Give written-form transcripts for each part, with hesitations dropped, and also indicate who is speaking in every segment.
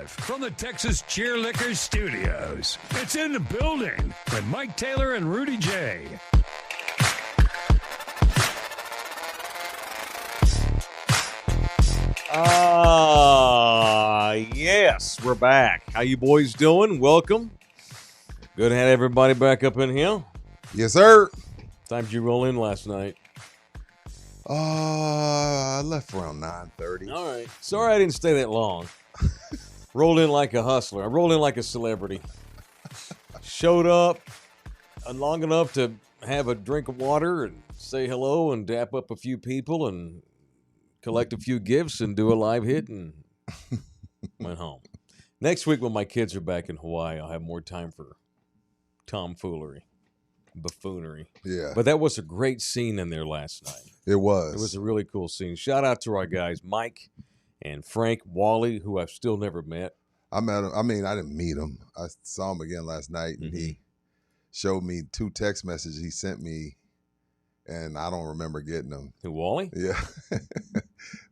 Speaker 1: live from the Texas Cheerlickers Studios. It's in the building with Mike Taylor and Rudy J.
Speaker 2: Yes, we're back. How you boys doing? Welcome. Good to have everybody back up in here.
Speaker 3: Yes, sir.
Speaker 2: Time did you roll in last night?
Speaker 3: I left around 9:30.
Speaker 2: All right. Sorry I didn't stay that long. Rolled in like a hustler. I rolled in like a celebrity. Showed up long enough to have a drink of water and say hello and dap up a few people and collect a few gifts and do a live hit and went home. Next week when my kids are back in Hawaii, I'll have more time for tomfoolery, buffoonery.
Speaker 3: Yeah.
Speaker 2: But that was a great scene in there last night.
Speaker 3: It was.
Speaker 2: It was a really cool scene. Shout out to our guys, Mike and Frank Wally, who I've still never met.
Speaker 3: I met him. I mean, I didn't meet him. I saw him again last night, and he showed me 2 text messages he sent me, and I don't remember getting them.
Speaker 2: Who, Wally?
Speaker 3: Yeah.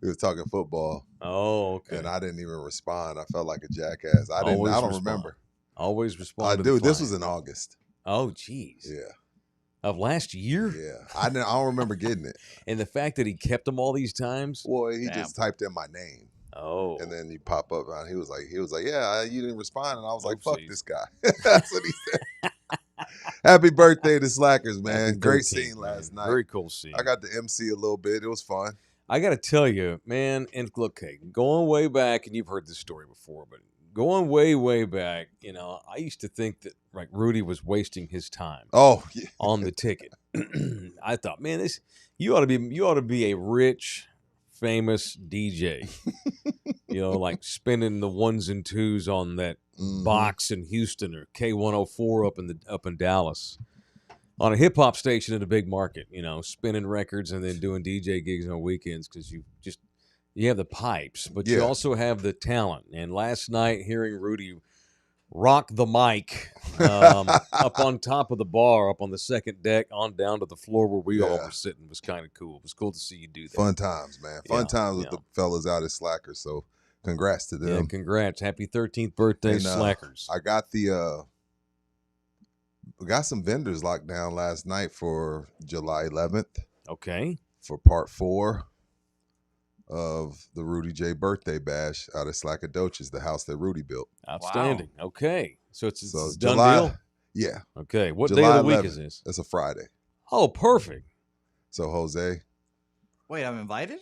Speaker 3: We were talking football.
Speaker 2: Oh, okay.
Speaker 3: And I didn't even respond. I felt like a jackass. I don't remember.
Speaker 2: Always respond.
Speaker 3: I do. This was in August.
Speaker 2: Oh, geez.
Speaker 3: Yeah.
Speaker 2: Of last year?
Speaker 3: Yeah. I don't remember getting it.
Speaker 2: And the fact that he kept them all these times?
Speaker 3: Well, he just typed in my name.
Speaker 2: Oh.
Speaker 3: And then you pop up and he was like, yeah, you didn't respond. And I was like, fuck
Speaker 2: Oopsies.
Speaker 3: this guy. That's what he said. Happy birthday to Slackers, man.
Speaker 2: Happy
Speaker 3: Great
Speaker 2: 13th,
Speaker 3: scene last night.
Speaker 2: Very cool scene.
Speaker 3: I got to MC a little bit. It was fun.
Speaker 2: I got to tell you, man, and look, hey, going way back, and you've heard this story before, but going way, way back, I used to think that like Rudy was wasting his time
Speaker 3: Yeah.
Speaker 2: on the ticket. I thought, man, you ought to be a rich, famous DJ. Like spending the ones and twos on that box in Houston or K104 up in Dallas. On a hip hop station in a big market, spinning records and then doing DJ gigs on weekends because you have the pipes, but you also have the talent. And last night, hearing Rudy rock the mic up on top of the bar, up on the second deck, on down to the floor where we all were sitting was kind of cool. It was cool to see you do that.
Speaker 3: Fun times, man. Fun times with the fellas out at Slackers. So congrats to them.
Speaker 2: Yeah, congrats. Happy 13th birthday, Slackers.
Speaker 3: I got we got some vendors locked down last night for July 11th.
Speaker 2: Okay.
Speaker 3: For part 4 of the Rudy J birthday bash out at Slackadoches, the house that Rudy built.
Speaker 2: Outstanding. Wow. Okay. So it's done
Speaker 3: July,
Speaker 2: deal?
Speaker 3: Yeah.
Speaker 2: Okay. What
Speaker 3: July
Speaker 2: day of the week
Speaker 3: 11th.
Speaker 2: is this?
Speaker 3: It's a Friday.
Speaker 2: Oh, perfect.
Speaker 3: So, Jose.
Speaker 4: Wait, I'm invited?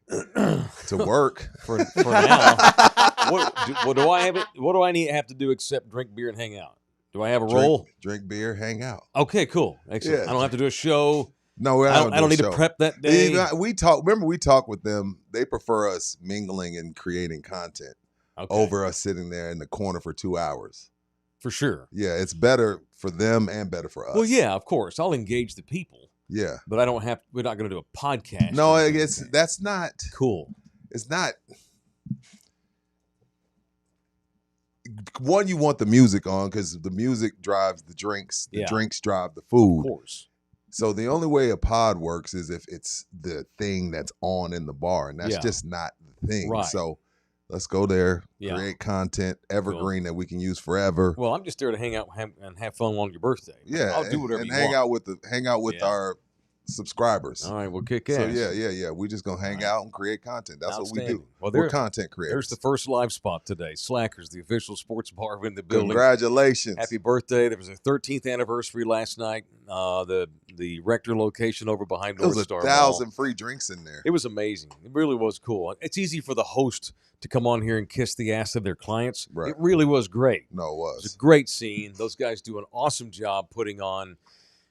Speaker 3: To work.
Speaker 2: for now. What do I have? What do I have to do except drink beer and hang out? Do I have a role?
Speaker 3: Drink beer, hang out.
Speaker 2: Okay, cool. Excellent.
Speaker 3: Yeah.
Speaker 2: I don't have to do a show.
Speaker 3: No,
Speaker 2: I don't need to prep that day.
Speaker 3: We talked with them. They prefer us mingling and creating content over us sitting there in the corner for 2 hours.
Speaker 2: For sure.
Speaker 3: Yeah, it's better for them and better for us.
Speaker 2: Well, yeah, of course. I'll engage the people.
Speaker 3: Yeah.
Speaker 2: But we're not going to do a podcast.
Speaker 3: No, that's not.
Speaker 2: Cool.
Speaker 3: It's not. One, you want the music on because the music drives the drinks. The drinks drive the food.
Speaker 2: Of course.
Speaker 3: So the only way a pod works is if it's the thing that's on in the bar, and that's just not the thing.
Speaker 2: Right.
Speaker 3: So let's go there, create content, evergreen that we can use forever.
Speaker 2: Well, I'm just there to hang out and have fun on your birthday.
Speaker 3: Yeah,
Speaker 2: I'll do whatever
Speaker 3: and
Speaker 2: you
Speaker 3: hang
Speaker 2: want.
Speaker 3: hang out with our subscribers.
Speaker 2: All right, we'll kick ass.
Speaker 3: So yeah. We just gonna hang out and create content. That's what we do.
Speaker 2: Well,
Speaker 3: we're content creators.
Speaker 2: There's the first live spot today. Slackers, the official sports bar in the building.
Speaker 3: Congratulations!
Speaker 2: Happy birthday! There was a 13th anniversary last night. The Rector location over behind North Star.
Speaker 3: There was 1,000 free drinks in there.
Speaker 2: It was amazing. It really was cool. It's easy for the host to come on here and kiss the ass of their clients. Right. It really was great.
Speaker 3: No, it was.
Speaker 2: It was a great scene. Those guys do an awesome job putting on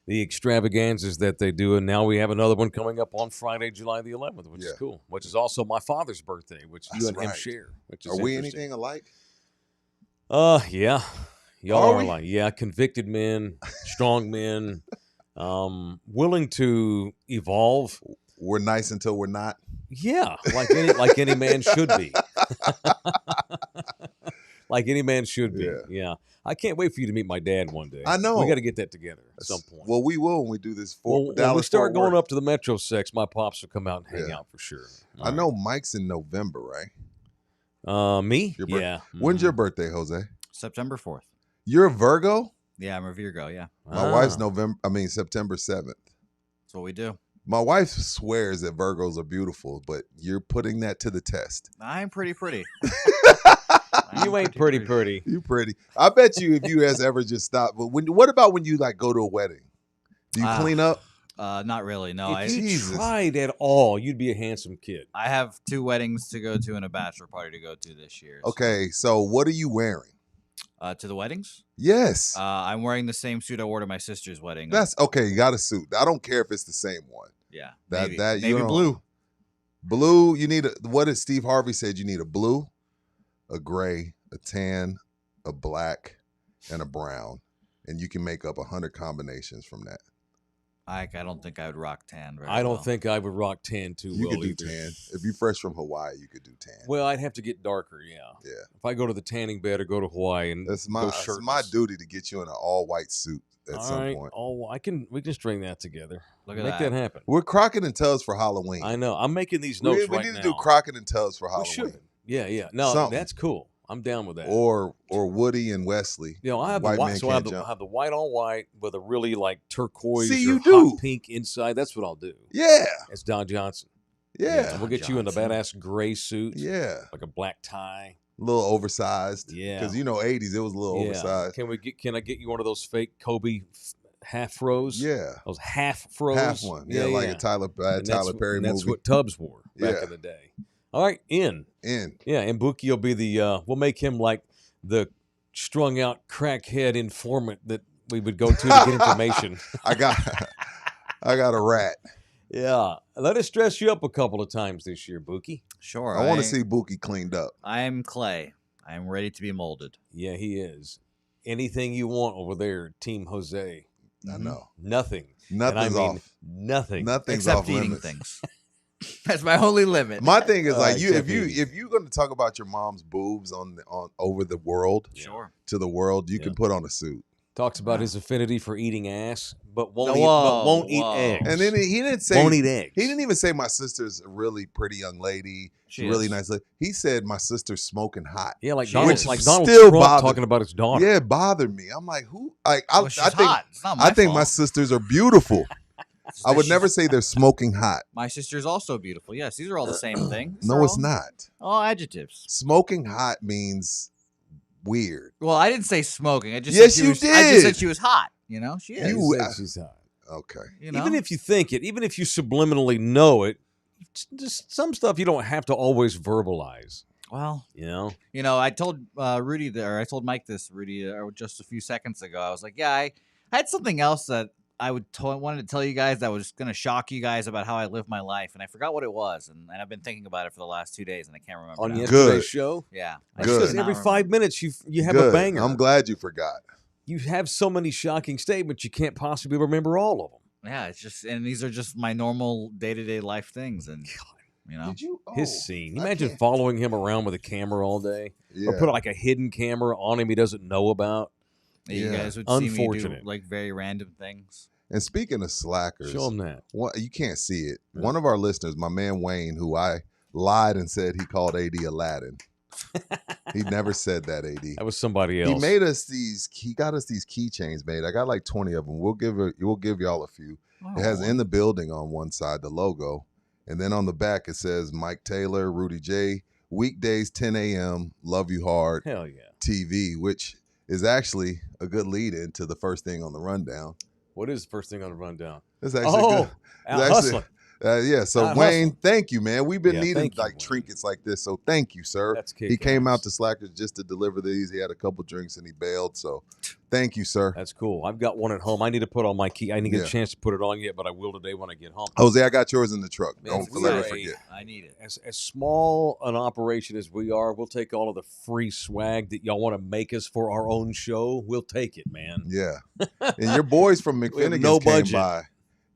Speaker 2: the extravaganzas that they do, and now we have another one coming up on Friday, July the 11th, which is cool. Which is also my father's birthday, which you and him share. Which is
Speaker 3: Are we anything alike?
Speaker 2: Yeah, y'all are alike. Yeah, convicted men, strong men, willing to evolve.
Speaker 3: We're nice until we're not.
Speaker 2: Yeah, like any man should be. Like any man should be. Yeah. I can't wait for you to meet my dad one day.
Speaker 3: I know.
Speaker 2: We got to get that together at some point.
Speaker 3: Well, we will when we do this.
Speaker 2: When we start going up to the Metro Sex, my pops will come out and hang out for sure.
Speaker 3: I know Mike's in November, right?
Speaker 2: Me?
Speaker 3: Your birth-
Speaker 2: Yeah.
Speaker 3: When's your birthday, Jose?
Speaker 4: September 4th.
Speaker 3: You're a Virgo?
Speaker 4: Yeah, I'm a Virgo. Yeah,
Speaker 3: My wife's September 7th.
Speaker 4: that's what we do.
Speaker 3: My wife swears that Virgos are beautiful, but you're putting that to the test.
Speaker 4: I'm pretty.
Speaker 2: You ain't pretty.
Speaker 3: You pretty. I bet you if you has ever just stopped. But what about when you like go to a wedding? Do you clean up?
Speaker 4: Not really. No,
Speaker 2: If you
Speaker 3: Jesus.
Speaker 2: tried at all, you'd be a handsome kid.
Speaker 4: I have 2 weddings to go to and a bachelor party to go to this year. So,
Speaker 3: Okay, so what are you wearing?
Speaker 4: to the weddings,
Speaker 3: Yes.
Speaker 4: I'm wearing the same suit I wore to my sister's wedding.
Speaker 3: That's okay. You got a suit. I don't care if it's the same one.
Speaker 4: yeah.
Speaker 3: That
Speaker 4: Navy,
Speaker 3: that you
Speaker 4: navy
Speaker 3: don't-
Speaker 4: blue.
Speaker 3: Blue. You need what did Steve Harvey said? You need a blue, a gray, a tan, a black, and a brown, and you can make up 100 combinations from that.
Speaker 4: I don't think I would rock tan. Very
Speaker 2: I don't
Speaker 4: well.
Speaker 2: think I would rock tan too
Speaker 3: You
Speaker 2: well
Speaker 3: could do
Speaker 2: either.
Speaker 3: tan. If you're fresh from Hawaii, you could do tan.
Speaker 2: Well, I'd have to get darker, yeah.
Speaker 3: Yeah.
Speaker 2: If I go to the tanning bed or go to Hawaii and
Speaker 3: It's
Speaker 2: go
Speaker 3: my
Speaker 2: shirtless.
Speaker 3: duty to get you in an all white suit at
Speaker 2: All
Speaker 3: some
Speaker 2: right.
Speaker 3: point.
Speaker 2: Oh, we can string that together.
Speaker 4: Look at
Speaker 2: Make
Speaker 4: that.
Speaker 2: happen.
Speaker 3: We're Crockett and Tubbs for Halloween.
Speaker 2: I know. I'm making these
Speaker 3: we
Speaker 2: notes
Speaker 3: we
Speaker 2: right
Speaker 3: need
Speaker 2: now.
Speaker 3: to do Crockett and Tubbs for
Speaker 2: We
Speaker 3: Halloween.
Speaker 2: should. Yeah. No,
Speaker 3: Something.
Speaker 2: that's cool. I'm down with that.
Speaker 3: Or Woody and Wesley.
Speaker 2: You know, I have
Speaker 3: White
Speaker 2: the white,
Speaker 3: Man
Speaker 2: so I have
Speaker 3: Can't
Speaker 2: the,
Speaker 3: Jump.
Speaker 2: I have the white on white with a really like turquoise
Speaker 3: See,
Speaker 2: or
Speaker 3: you do.
Speaker 2: hot pink inside. That's what I'll do.
Speaker 3: Yeah.
Speaker 2: It's Don Johnson.
Speaker 3: Yeah.
Speaker 2: We'll get you in a
Speaker 4: Johnson.
Speaker 2: badass gray suit.
Speaker 3: Yeah.
Speaker 2: Like a black tie.
Speaker 3: A little oversized.
Speaker 2: Yeah.
Speaker 3: Because 80s, it was a little oversized.
Speaker 2: Can I get you one of those fake Kobe half froze?
Speaker 3: Yeah.
Speaker 2: Those half froze.
Speaker 3: Half one. Yeah, like a Tyler Perry
Speaker 2: and that's
Speaker 3: movie.
Speaker 2: what Tubbs wore back
Speaker 3: Yeah.
Speaker 2: in the day. All right, in. Yeah, and Buki will be the we'll make him like the strung out crackhead informant that we would go to get information.
Speaker 3: I got a rat.
Speaker 2: Yeah. Let us dress you up a couple of times this year, Buki.
Speaker 4: Sure.
Speaker 3: I want to see Buki cleaned up.
Speaker 4: I'm clay. I'm ready to be molded.
Speaker 2: Yeah, he is. Anything you want over there, Team Jose.
Speaker 3: I know.
Speaker 2: Nothing.
Speaker 3: Nothing's
Speaker 2: and I mean,
Speaker 3: off.
Speaker 2: Nothing.
Speaker 3: Nothing's
Speaker 4: Except
Speaker 3: off
Speaker 4: eating
Speaker 3: limits.
Speaker 4: things. That's my only limit.
Speaker 3: My thing is like
Speaker 2: except eating.
Speaker 3: if you're going to talk about your mom's boobs on over the world
Speaker 4: Sure.
Speaker 3: to the world, you
Speaker 2: Yeah.
Speaker 3: can put on a suit.
Speaker 2: Talks about his affinity for eating ass, but
Speaker 4: Whoa,
Speaker 2: won't eat
Speaker 4: whoa.
Speaker 2: eggs.
Speaker 3: And then he didn't say
Speaker 2: won't eat eggs.
Speaker 3: he didn't even say my sister's a really pretty young lady.
Speaker 4: She
Speaker 3: She's really
Speaker 4: is.
Speaker 3: nice lady. He said my sister's smoking hot.
Speaker 2: Yeah, like
Speaker 4: She
Speaker 2: Donald,
Speaker 4: is.
Speaker 2: like Donald
Speaker 3: Still
Speaker 2: Trump
Speaker 3: bothered.
Speaker 2: talking about his daughter.
Speaker 3: Yeah, it bothered me. I'm like, who? Like, I
Speaker 4: Well, she's
Speaker 3: think
Speaker 4: hot. It's not my
Speaker 3: I think my
Speaker 4: fault.
Speaker 3: sisters are beautiful. I would
Speaker 4: She's-
Speaker 3: never say they're smoking hot.
Speaker 4: My sister's also beautiful. Yes, these are all the same thing. These
Speaker 3: No,
Speaker 4: are
Speaker 3: it's
Speaker 4: all-
Speaker 3: not.
Speaker 4: All adjectives.
Speaker 3: Smoking hot means weird.
Speaker 4: Well, I didn't say smoking. I just
Speaker 3: Yes,
Speaker 4: said
Speaker 3: you
Speaker 4: I just said
Speaker 3: did.
Speaker 4: she was hot. You know, she is.
Speaker 2: He
Speaker 3: You-
Speaker 2: said she's hot.
Speaker 3: Okay.
Speaker 4: You know?
Speaker 2: Even if you think it, even if you subliminally know it, just some stuff you don't have to always verbalize.
Speaker 4: well,
Speaker 2: You know,
Speaker 4: I told Rudy or I told Mike this, Rudy, just a few seconds ago. I was like, yeah, I had something else that I wanted to tell you guys that was going to shock you guys about how I live my life, and I forgot what it was, and I've been thinking about it for the last 2 days, and I can't remember.
Speaker 2: on
Speaker 4: now.
Speaker 2: yesterday's
Speaker 3: Good.
Speaker 2: show.
Speaker 4: Yeah,
Speaker 2: That's
Speaker 3: Good.
Speaker 2: because
Speaker 4: cannot
Speaker 2: every
Speaker 4: remember.
Speaker 2: 5 minutes you have
Speaker 3: Good.
Speaker 2: a banger.
Speaker 3: I'm glad you forgot.
Speaker 2: You have so many shocking statements you can't possibly remember all of them.
Speaker 4: Yeah, it's just, and these are just my normal day-to-day life things, and
Speaker 3: Did you?
Speaker 2: His scene. You
Speaker 3: I
Speaker 2: imagine
Speaker 3: can't-
Speaker 2: following him around with a camera all day,
Speaker 3: Yeah.
Speaker 2: or put like a hidden camera on him he doesn't know about.
Speaker 4: you
Speaker 3: Yeah.
Speaker 4: guys would see me do
Speaker 2: Unfortunate.
Speaker 4: like very random things.
Speaker 3: And speaking of slackers,
Speaker 2: Show him that.
Speaker 3: you can't see it.
Speaker 2: Yeah.
Speaker 3: One of our listeners, my man Wayne, who I lied and said he called AD Aladdin. He never said that, AD.
Speaker 2: That was somebody else.
Speaker 3: He made us these. He got us these keychains made. I got like 20 of them. We'll give y'all a few. It has
Speaker 4: Oh.
Speaker 3: "In the Building" on one side, the logo, and then on the back it says Mike Taylor, Rudy J. Weekdays 10 a.m. Love you hard.
Speaker 2: Hell yeah.
Speaker 3: TV, which is actually a good lead into the first thing on the rundown.
Speaker 2: What is the first thing on the rundown?
Speaker 3: It's actually
Speaker 2: Oh,
Speaker 3: good.
Speaker 2: Al
Speaker 3: actually-
Speaker 2: hustling.
Speaker 3: Yeah, so
Speaker 2: Out
Speaker 3: Wayne,
Speaker 2: hustling.
Speaker 3: thank you, man. We've been
Speaker 2: Yeah,
Speaker 3: needing
Speaker 2: thank you,
Speaker 3: like
Speaker 2: Wayne.
Speaker 3: trinkets like this, so thank you, sir.
Speaker 2: That's
Speaker 3: He came
Speaker 2: kick-ass.
Speaker 3: out to Slackers just to deliver these. He had a couple drinks and he bailed, so thank you, sir.
Speaker 2: That's cool. I've got one at home. I need to put on my key. I didn't get
Speaker 3: Yeah.
Speaker 2: a chance to put it on yet, but I will today when I get home.
Speaker 3: Jose, I got yours in the truck.
Speaker 2: Man,
Speaker 3: Don't
Speaker 2: we
Speaker 3: ever
Speaker 2: are
Speaker 3: forget.
Speaker 4: I need it.
Speaker 2: As small an operation as we are, we'll take all of the free swag that y'all want to make us for our own show. We'll take it, man.
Speaker 3: Yeah. And your boys from
Speaker 2: We have
Speaker 3: McFinnigan's
Speaker 2: no
Speaker 3: came
Speaker 2: budget.
Speaker 3: by.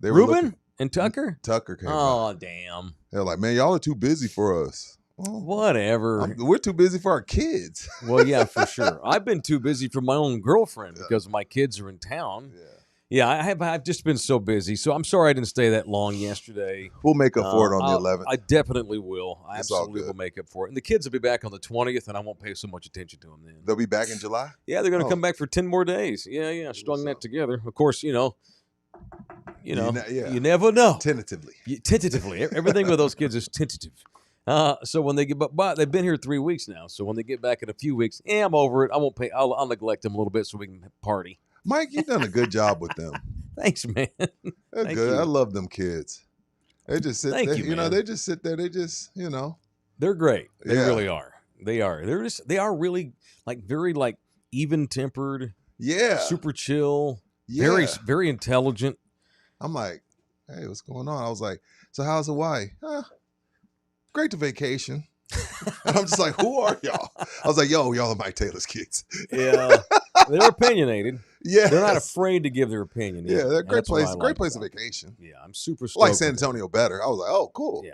Speaker 3: They were
Speaker 2: Ruben
Speaker 3: looking-
Speaker 2: and Tucker?
Speaker 3: Tucker came by.
Speaker 2: Oh, damn.
Speaker 3: They're like, man, y'all are too busy for us. Well,
Speaker 2: Whatever.
Speaker 3: we're too busy for our kids.
Speaker 2: Well, yeah, for sure. I've been too busy for my own girlfriend because my kids are in town.
Speaker 3: Yeah.
Speaker 2: Yeah, I've just been so busy. So I'm sorry I didn't stay that long yesterday.
Speaker 3: We'll make up for it on the 11th.
Speaker 2: I definitely will. I
Speaker 3: It's all
Speaker 2: absolutely
Speaker 3: good.
Speaker 2: will make up for it. And the kids will be back on the 20th, and I won't pay so much attention to them then.
Speaker 3: They'll be back in July?
Speaker 2: Yeah, they're going to
Speaker 3: Oh.
Speaker 2: come back for 10 more days. Yeah, strung that together. Of course, you never know.
Speaker 3: Tentatively.
Speaker 2: Tentatively. Everything with those kids is tentative. So when they get, but they've been here 3 weeks now. So when they get back in a few weeks, I'm over it. I won't pay. I'll neglect them a little bit so we can party.
Speaker 3: Mike, you've done a good job with them.
Speaker 2: Thanks, man.
Speaker 3: They're
Speaker 2: Thank
Speaker 3: good.
Speaker 2: you.
Speaker 3: I love them kids. They just sit
Speaker 2: Thank
Speaker 3: there.
Speaker 2: you, man.
Speaker 3: They just sit there. They just,
Speaker 2: They're great. They
Speaker 3: Yeah.
Speaker 2: really are. They are. They are really very even tempered,
Speaker 3: Yeah.
Speaker 2: super chill,
Speaker 3: Yeah.
Speaker 2: very very intelligent.
Speaker 3: I'm like, hey, what's going on? I was like, so how's Hawaii? Great to vacation. And I'm just like, who are y'all? I was like, y'all are Mike Taylor's kids.
Speaker 2: Yeah, they're opinionated.
Speaker 3: Yeah.
Speaker 2: They're not afraid to give their opinion.
Speaker 3: Yeah,
Speaker 2: either.
Speaker 3: they're a
Speaker 2: And
Speaker 3: great
Speaker 2: that's what
Speaker 3: place.
Speaker 2: I
Speaker 3: Great
Speaker 2: like
Speaker 3: place of
Speaker 2: about them.
Speaker 3: vacation.
Speaker 2: Yeah, I'm super
Speaker 3: I
Speaker 2: stoked.
Speaker 3: like San
Speaker 2: with them.
Speaker 3: Antonio better. I was like, oh, cool.
Speaker 2: Yeah.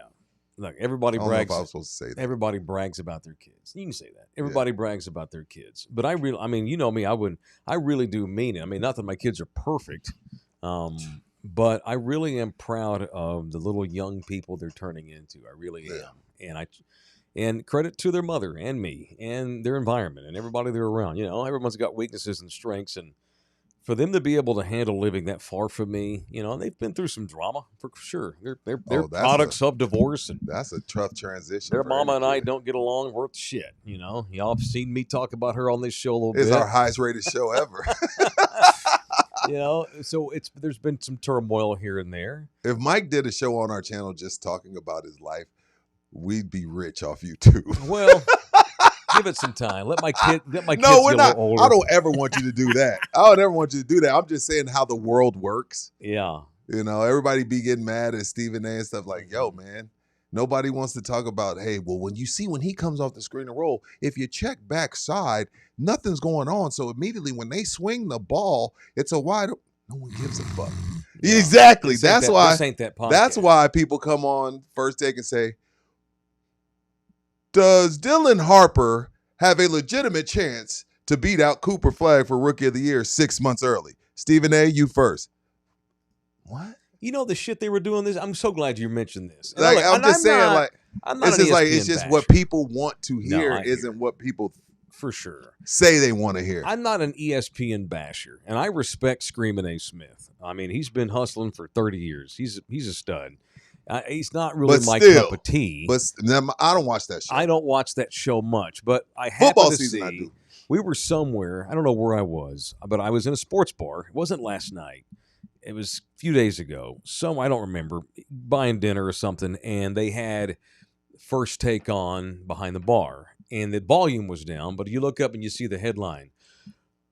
Speaker 2: Look, everybody
Speaker 3: I don't know if
Speaker 2: brags.
Speaker 3: I was supposed to say that.
Speaker 2: Everybody brags about their kids. You can say that. Everybody brags about their kids. But I mean, you know me, I really do mean it. I mean, not that my kids are perfect, but I really am proud of the little young people they're turning into. I really am. And credit to their mother and me and their environment and everybody they're around. Everyone's got weaknesses and strengths, and for them to be able to handle living that far from me, they've been through some drama for sure. They're products of divorce, and
Speaker 3: That's a tough transition.
Speaker 2: their
Speaker 3: for
Speaker 2: mama
Speaker 3: any
Speaker 2: and I
Speaker 3: kid.
Speaker 2: don't get along worth shit. Y'all have seen me talk about her on this show a little
Speaker 3: It's
Speaker 2: bit.
Speaker 3: our highest rated show ever.
Speaker 2: So there's been some turmoil here and there.
Speaker 3: If Mike did a show on our channel just talking about his life, we'd be rich off YouTube.
Speaker 2: Well, give it some time. Let my kids
Speaker 3: No,
Speaker 2: get
Speaker 3: we're
Speaker 2: a little
Speaker 3: not.
Speaker 2: older.
Speaker 3: I don't ever want you to do that. I don't ever want you to do that. I'm just saying how the world works.
Speaker 2: Yeah.
Speaker 3: Everybody be getting mad at Stephen A and stuff like, yo, man, nobody wants to talk about, hey, well, when he comes off the screen and roll, if you check backside, nothing's going on. So immediately when they swing the ball, it's a wide. No one gives a fuck.
Speaker 2: Yeah.
Speaker 3: Exactly.
Speaker 2: This ain't that podcast.
Speaker 3: That's why people come on First Take and say, does Dylan Harper have a legitimate chance to beat out Cooper Flagg for Rookie of the Year 6 months early? Stephen A, you first. What?
Speaker 2: the shit they were doing this. I'm so glad you mentioned this. And
Speaker 3: Like,
Speaker 2: look,
Speaker 3: I'm
Speaker 2: and
Speaker 3: just saying,
Speaker 2: not-
Speaker 3: like,
Speaker 2: I'm not
Speaker 3: it's
Speaker 2: an
Speaker 3: just like
Speaker 2: ESPN
Speaker 3: it's just
Speaker 2: basher,
Speaker 3: what people want to
Speaker 2: No,
Speaker 3: hear
Speaker 2: I hear
Speaker 3: isn't
Speaker 2: it.
Speaker 3: what people
Speaker 2: for sure.
Speaker 3: say they want to hear.
Speaker 2: I'm not an ESPN basher, and I respect Screamin' A. Smith. I mean, he's been hustling for 30 years. He's a stud. He's not really
Speaker 3: But
Speaker 2: my
Speaker 3: still,
Speaker 2: cup of tea.
Speaker 3: But I don't watch that show.
Speaker 2: I don't watch that show much, but I
Speaker 3: Football
Speaker 2: happened to
Speaker 3: season,
Speaker 2: see.
Speaker 3: I do.
Speaker 2: We were somewhere. I don't know where I was, but I was in a sports bar. It wasn't last night. It was a few days ago. I don't remember, buying dinner or something, and they had First Take on behind the bar, and the volume was down. But you look up and you see the headline: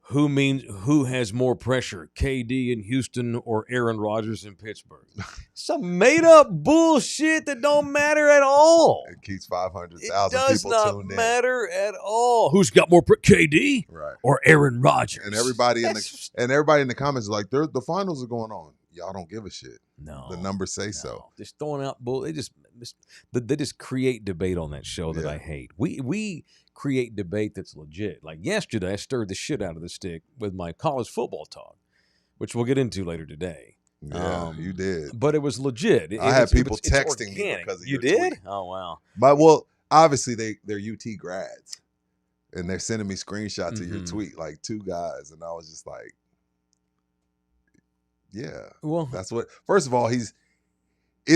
Speaker 2: Who has more pressure, KD in Houston or Aaron Rodgers in Pittsburgh? Some made up bullshit that don't matter at all.
Speaker 3: It keeps
Speaker 2: It
Speaker 3: 500,000
Speaker 2: does
Speaker 3: people
Speaker 2: not
Speaker 3: tuned
Speaker 2: matter at all. Who's got more KD
Speaker 3: in. Right.
Speaker 2: or Aaron Rodgers?
Speaker 3: And everybody in the comments is like, the finals are going on. Y'all don't give a shit.
Speaker 2: no,
Speaker 3: The numbers say
Speaker 2: no.
Speaker 3: so.
Speaker 2: Just throwing out bull. They just create debate on that show that
Speaker 3: Yeah.
Speaker 2: I hate. We create debate that's legit. Like yesterday, I stirred the shit out of the stick with my college football talk, which we'll get into later today.
Speaker 3: Yeah, you did.
Speaker 2: But it was legit.
Speaker 3: I had people
Speaker 2: it's
Speaker 3: texting me
Speaker 2: organic.
Speaker 3: because of
Speaker 2: you
Speaker 3: your
Speaker 2: did.
Speaker 3: tweet.
Speaker 2: Oh wow.
Speaker 3: But well, obviously they're UT grads, and they're sending me screenshots of your
Speaker 2: Mhm.
Speaker 3: tweet, like 2 guys, and I was just like, yeah,
Speaker 2: Well,
Speaker 3: that's what. First of all, is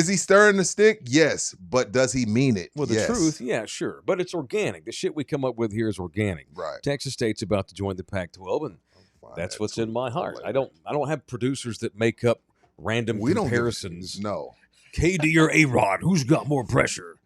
Speaker 3: he stirring the stick? Yes, but does he mean it?
Speaker 2: well, the
Speaker 3: Yes.
Speaker 2: truth, yeah, sure, but it's organic. The shit we come up with here is organic.
Speaker 3: Right.
Speaker 2: Texas State's about to join the Pac-12, and
Speaker 3: Find
Speaker 2: that's
Speaker 3: that
Speaker 2: what's in
Speaker 3: tweet
Speaker 2: my heart.
Speaker 3: later.
Speaker 2: I don't have producers that make up random
Speaker 3: We don't give a-
Speaker 2: comparisons.
Speaker 3: No.
Speaker 2: KD or A-Rod, who's got more pressure?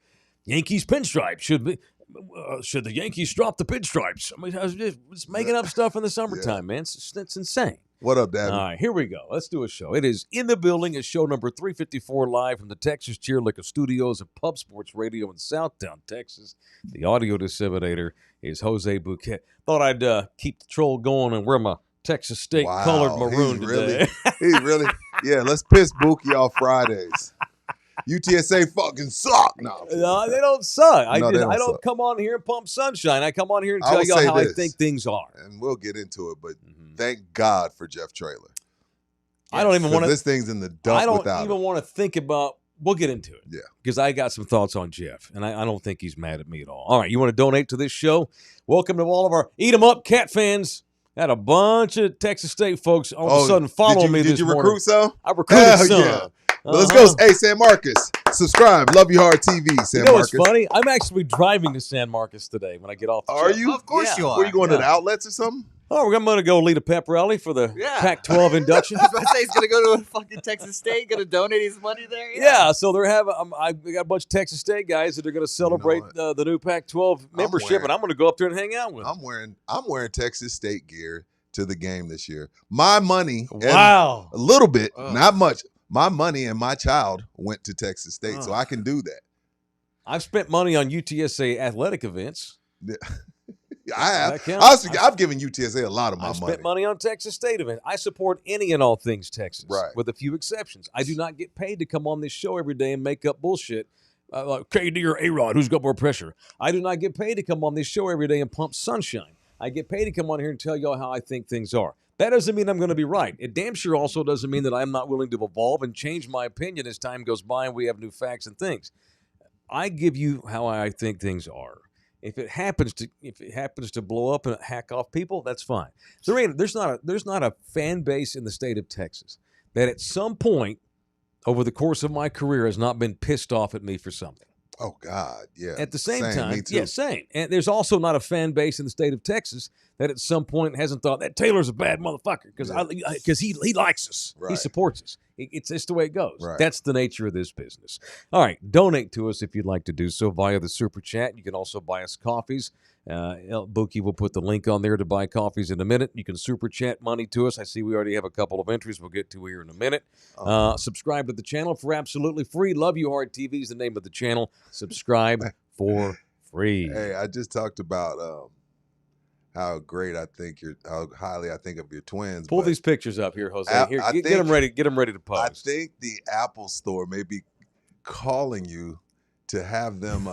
Speaker 2: Yankees pinstripes should the Yankees drop the pinstripes? I mean, I was just making up stuff in the summertime, man. It's insane.
Speaker 3: What up, Daddy?
Speaker 2: All right, here we go. Let's do a show. It is in the building. It's show number 354 live from the Texas Cheer Liquor Studios of Pub Sports Radio in Southtown, Texas. The audio disseminator is Jose Bouquet. Thought I'd keep the troll going and wear my Texas State
Speaker 3: Wow,
Speaker 2: colored maroon
Speaker 3: he's
Speaker 2: today.
Speaker 3: He's really, yeah. Let's piss Buki off Fridays. UTSA fucking suck. No,
Speaker 2: No, they don't suck.
Speaker 3: No, they don't
Speaker 2: I don't
Speaker 3: suck.
Speaker 2: come on here and pump sunshine. I come on here and
Speaker 3: I
Speaker 2: tell
Speaker 3: will
Speaker 2: y'all
Speaker 3: say
Speaker 2: how I
Speaker 3: this.
Speaker 2: think things are.
Speaker 3: and we'll get into it. But
Speaker 2: Mhm.
Speaker 3: thank God for Jeff Traylor.
Speaker 2: I don't even
Speaker 3: 'Cause
Speaker 2: want to.
Speaker 3: this thing's in the dump
Speaker 2: I don't
Speaker 3: without
Speaker 2: even
Speaker 3: it.
Speaker 2: want to think about. We'll get into it.
Speaker 3: Yeah.
Speaker 2: Because I got some thoughts on Jeff, and I don't think he's mad at me at all. All right, you want to donate to this show? Welcome to all of our Eat 'em Up Cat fans. Had a bunch of Texas State folks all of a sudden following me this morning.
Speaker 3: Did you recruit some?
Speaker 2: I recruited
Speaker 3: Hell
Speaker 2: some.
Speaker 3: yeah. Well, let's go. Hey, San Marcos, subscribe. Love you hard TV, San
Speaker 2: You know
Speaker 3: Marcos.
Speaker 2: what's funny? I'm actually driving to San Marcos today when I get off the
Speaker 3: Are
Speaker 2: show.
Speaker 3: you?
Speaker 4: Of course you are.
Speaker 3: Where you going to
Speaker 2: Yeah.
Speaker 3: the outlets or something?
Speaker 2: Oh, I'm going to go lead a pep rally for the
Speaker 4: Yeah.
Speaker 2: Pac-12 induction.
Speaker 4: I was about to say he's gonna go to a fucking Texas State, gonna donate his money there.
Speaker 2: Yeah, so they're having. I got a bunch of Texas State guys that are going to celebrate
Speaker 3: what?
Speaker 2: the new Pac-12 membership,
Speaker 3: wearing-
Speaker 2: and I'm going to go up there and hang out with them.
Speaker 3: I'm wearing Texas State gear to the game this year. My money, and
Speaker 2: Wow.
Speaker 3: a little bit,
Speaker 4: Ugh.
Speaker 3: not much. My money and my child went to Texas State, so I can do that.
Speaker 2: I've spent money on UTSA athletic events.
Speaker 3: I have.
Speaker 2: That counts?
Speaker 3: I've given UTSA a lot of my
Speaker 2: I've
Speaker 3: money.
Speaker 2: spent money on Texas State events. I support any and all things Texas,
Speaker 3: Right.
Speaker 2: with a few exceptions. I do not get paid to come on this show every day and make up bullshit. Like KD or A-Rod, who's got more pressure? I do not get paid to come on this show every day and pump sunshine. I get paid to come on here and tell y'all how I think things are. That doesn't mean I'm going to be right. It damn sure also doesn't mean that I'm not willing to evolve and change my opinion as time goes by and we have new facts and things. I give you how I think things are. If it happens to blow up and hack off people, that's fine. There's not a fan base in the state of Texas that at some point over the course of my career has not been pissed off at me for something.
Speaker 3: Oh God, yeah.
Speaker 2: At the same
Speaker 3: Me
Speaker 2: time,
Speaker 3: too.
Speaker 2: yeah, same. And there's also not a fan base in the state of Texas that at some point hasn't thought that Taylor's a bad motherfucker because he likes us, he
Speaker 3: Right.
Speaker 2: supports us. It's just the way it goes.
Speaker 3: Right.
Speaker 2: That's the nature of this business. All right, donate to us if you'd like to do so via the super chat. You can also buy us coffees. Buki will put the link on there to buy coffees in a minute. You can super chat money to us. I see we already have a couple of entries we'll get to here in a minute. Subscribe to the channel for absolutely free. Love You Hard TV is the name of the channel. Subscribe for free.
Speaker 3: Hey, I just talked about how highly I think of your twins.
Speaker 2: Pull
Speaker 3: but
Speaker 2: these pictures up here, Jose. Here,
Speaker 3: I
Speaker 2: get
Speaker 3: think-
Speaker 2: them ready. Get them ready to
Speaker 3: I
Speaker 2: pose.
Speaker 3: think the Apple Store may be calling you to have them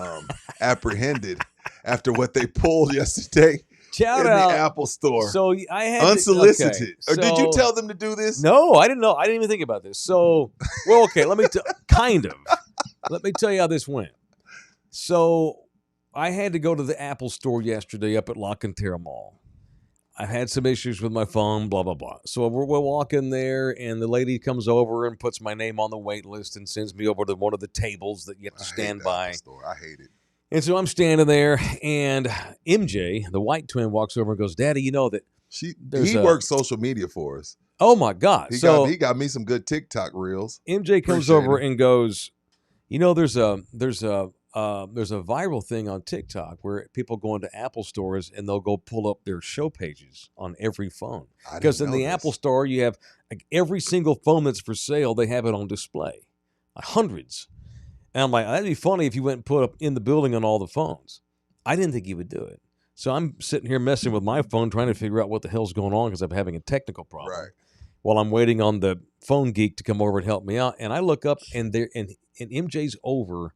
Speaker 3: apprehended after what they pulled yesterday
Speaker 2: Shout
Speaker 3: in
Speaker 2: out.
Speaker 3: the Apple Store.
Speaker 2: So I had
Speaker 3: Unsolicited.
Speaker 2: okay,
Speaker 3: Or did you
Speaker 2: so-
Speaker 3: tell them to do this?
Speaker 2: No, I didn't know. I didn't even think about this. So, well, okay. Let me kind of. Let me tell you how this went. So, I had to go to the Apple Store yesterday up at La Cantera Mall. I had some issues with my phone, blah, blah, blah. So we're walking there, and the lady comes over and puts my name on the wait list and sends me over to one of the tables that you have to
Speaker 3: I hate
Speaker 2: stand
Speaker 3: the
Speaker 2: by.
Speaker 3: Apple Store. I hate it.
Speaker 2: And so I'm standing there, and MJ, the white twin, walks over and goes, "Daddy, you know that."
Speaker 3: He
Speaker 2: There's
Speaker 3: works social media for us.
Speaker 2: Oh my God!
Speaker 3: He got me some good TikTok reels.
Speaker 2: MJ comes
Speaker 3: Appreciate
Speaker 2: over
Speaker 3: it.
Speaker 2: and goes, "You know, there's a viral thing on TikTok where people go into Apple stores and they'll go pull up their show pages on every phone.
Speaker 3: I
Speaker 2: Because
Speaker 3: didn't
Speaker 2: in
Speaker 3: know
Speaker 2: the
Speaker 3: this.
Speaker 2: Apple store, you have like every single phone that's for sale, they have it on display, hundreds. And I'm like, that'd be funny if you went and put up in the building on all the phones. I didn't think he would do it. So I'm sitting here messing with my phone, trying to figure out what the hell's going on because I'm having a technical problem.
Speaker 3: Right.
Speaker 2: While I'm waiting on the phone geek to come over and help me out. And I look up and MJ's over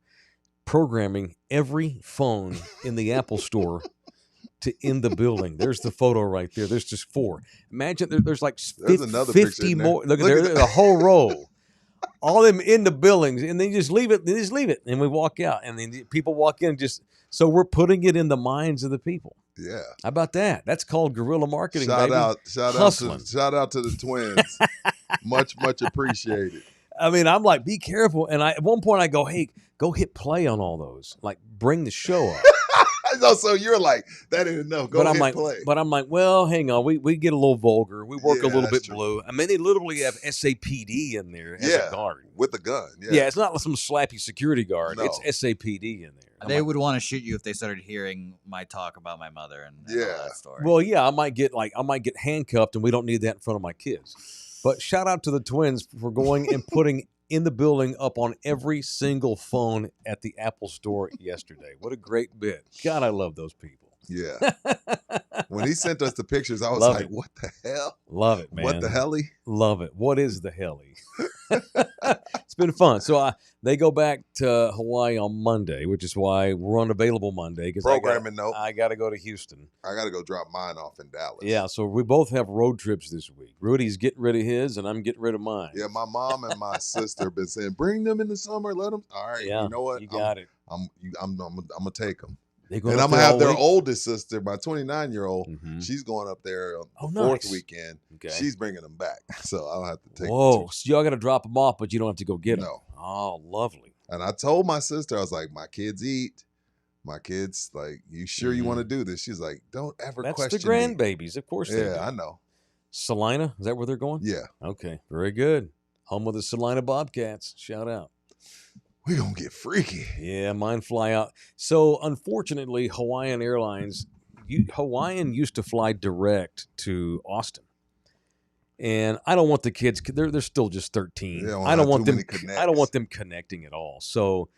Speaker 2: programming every phone in the Apple store to in the building. There's the photo right there. There's just 4. Imagine there's like
Speaker 3: There's another picture
Speaker 2: 50
Speaker 3: in there.
Speaker 2: more. Look at
Speaker 3: Look
Speaker 2: there,
Speaker 3: at that.
Speaker 2: the whole row. All them in the buildings, and they just leave it. They just leave it, and we walk out, and then people walk in. So we're putting it in the minds of the people.
Speaker 3: Yeah.
Speaker 2: How about that? That's called guerrilla marketing,
Speaker 3: Shout
Speaker 2: baby.
Speaker 3: out
Speaker 2: Hustling.
Speaker 3: to the twins. much appreciated.
Speaker 2: I mean, I'm like, be careful. And at one point I go, hey, go hit play on all those. Like, bring the show up.
Speaker 3: So you're like, that ain't enough. Go hit play.
Speaker 2: But I'm like, well, hang on. We get a little vulgar. We work a
Speaker 3: Yeah,
Speaker 2: little
Speaker 3: that's
Speaker 2: bit
Speaker 3: true.
Speaker 2: blue. I mean, they literally have SAPD in there as
Speaker 3: Yeah.
Speaker 2: a guard.
Speaker 3: With a gun.
Speaker 2: Yeah, it's not some slappy security guard.
Speaker 3: No.
Speaker 2: It's SAPD in there. I'm
Speaker 4: They
Speaker 2: like,
Speaker 4: would want to shoot you if they started hearing my talk about my mother and all
Speaker 3: Yeah.
Speaker 4: that story.
Speaker 2: well, yeah, I might get handcuffed, and we don't need that in front of my kids. But shout out to the twins for going and putting in the building up on every single phone at the Apple store yesterday. What a great bit. God, I love those people.
Speaker 3: Yeah. When he sent us the pictures, I was
Speaker 2: Love
Speaker 3: like,
Speaker 2: it.
Speaker 3: what the hell?
Speaker 2: Love it, man.
Speaker 3: What the helly?
Speaker 2: Love it. What is the helly? been fun. So they go back to Hawaii on Monday, which is why we're unavailable Monday. Because
Speaker 3: Programming note.
Speaker 2: I got to go to Houston.
Speaker 3: I got to go drop mine off in Dallas.
Speaker 2: Yeah, so we both have road trips this week. Rudy's getting rid of his, and I'm getting rid of mine.
Speaker 3: Yeah, my mom and my sister have been saying, bring them in the summer. Let them. All right,
Speaker 2: Yeah,
Speaker 3: you know what?
Speaker 2: You got it.
Speaker 3: I'm going to take them.
Speaker 2: And
Speaker 3: I'm going to have their oldest sister, my 29-year-old.
Speaker 2: Mm-hmm.
Speaker 3: She's going up there on the
Speaker 2: nice.
Speaker 3: fourth weekend.
Speaker 2: Okay.
Speaker 3: She's bringing them back. So I'll have to take them.
Speaker 2: Whoa, so y'all got to drop them off, but you don't have to go get them.
Speaker 3: No.
Speaker 2: Oh, lovely.
Speaker 3: And I told my sister, I was like, my kids eat. My kids, like, you sure you want to do this? She's like, don't ever
Speaker 2: That's
Speaker 3: question
Speaker 2: the
Speaker 3: me.
Speaker 2: grandbabies. Of course they do.
Speaker 3: Yeah, I know.
Speaker 2: Salina, is that where they're going?
Speaker 3: Yeah.
Speaker 2: Okay, very good. Home of the Salina Bobcats. Shout out.
Speaker 3: We're going to get freaky.
Speaker 2: Yeah, mine fly out. So, unfortunately, Hawaiian Airlines, Hawaiian used to fly direct to Austin. And I don't want the kids, they're still just 13. I don't want them connecting at all. So,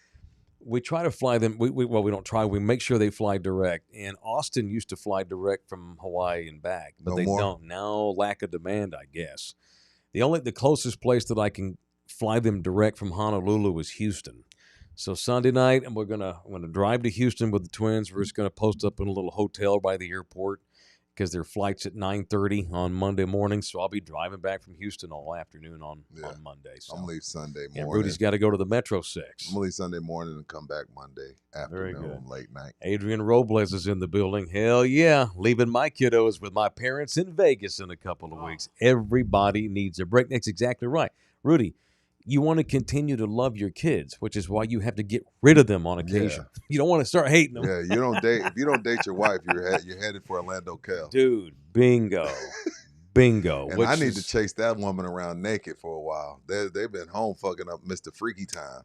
Speaker 2: we try to fly them. We don't try. We make sure they fly direct. And Austin used to fly direct from Hawaii and back, but they don't now. Lack of demand, I guess. The closest place that I can fly them direct from Honolulu is Houston. So Sunday night, and I'm gonna drive to Houston with the twins. We're just gonna post up in a little hotel by the airport because their flight's at 9:30 on Monday morning. So I'll be driving back from Houston all afternoon on Monday. So.
Speaker 3: I'm going to leave Sunday morning.
Speaker 2: And Rudy's got to go to the Metro 6.
Speaker 3: I'm going to leave Sunday morning and come back Monday afternoon, late night.
Speaker 2: Adrian Robles is in the building. Hell yeah. Leaving my kiddos with my parents in Vegas in a couple of weeks. Everybody needs a break. That's exactly right. Rudy, you want to continue to love your kids, which is why you have to get rid of them on occasion. Yeah. You don't want to start hating them.
Speaker 3: Yeah, you don't date. If you don't date your wife, you're headed for Orlando Cal.
Speaker 2: Dude, bingo. Bingo.
Speaker 3: And I need to chase that woman around naked for a while. They've been home fucking up Mr. Freaky Time.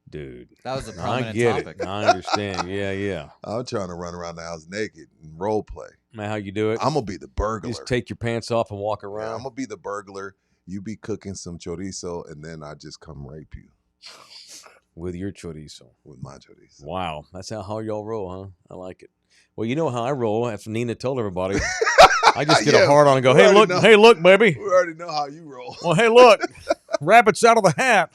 Speaker 2: Dude.
Speaker 4: That was a prominent topic.
Speaker 2: I understand. Yeah.
Speaker 3: I'm trying to run around the house naked and role play.
Speaker 2: Man, how you do it?
Speaker 3: I'm going to be the burglar.
Speaker 2: Just take your pants off and walk around.
Speaker 3: Yeah, I'm going to be the burglar. You be cooking some chorizo, and then I just come rape you.
Speaker 2: With your chorizo.
Speaker 3: With my chorizo.
Speaker 2: Wow. That's how y'all roll, huh? I like it. Well, you know how I roll. After Nina told everybody, I just get a hard on and go, hey, look, baby.
Speaker 3: We already know how you roll.
Speaker 2: Well, hey, look. Rabbit's out of the hat.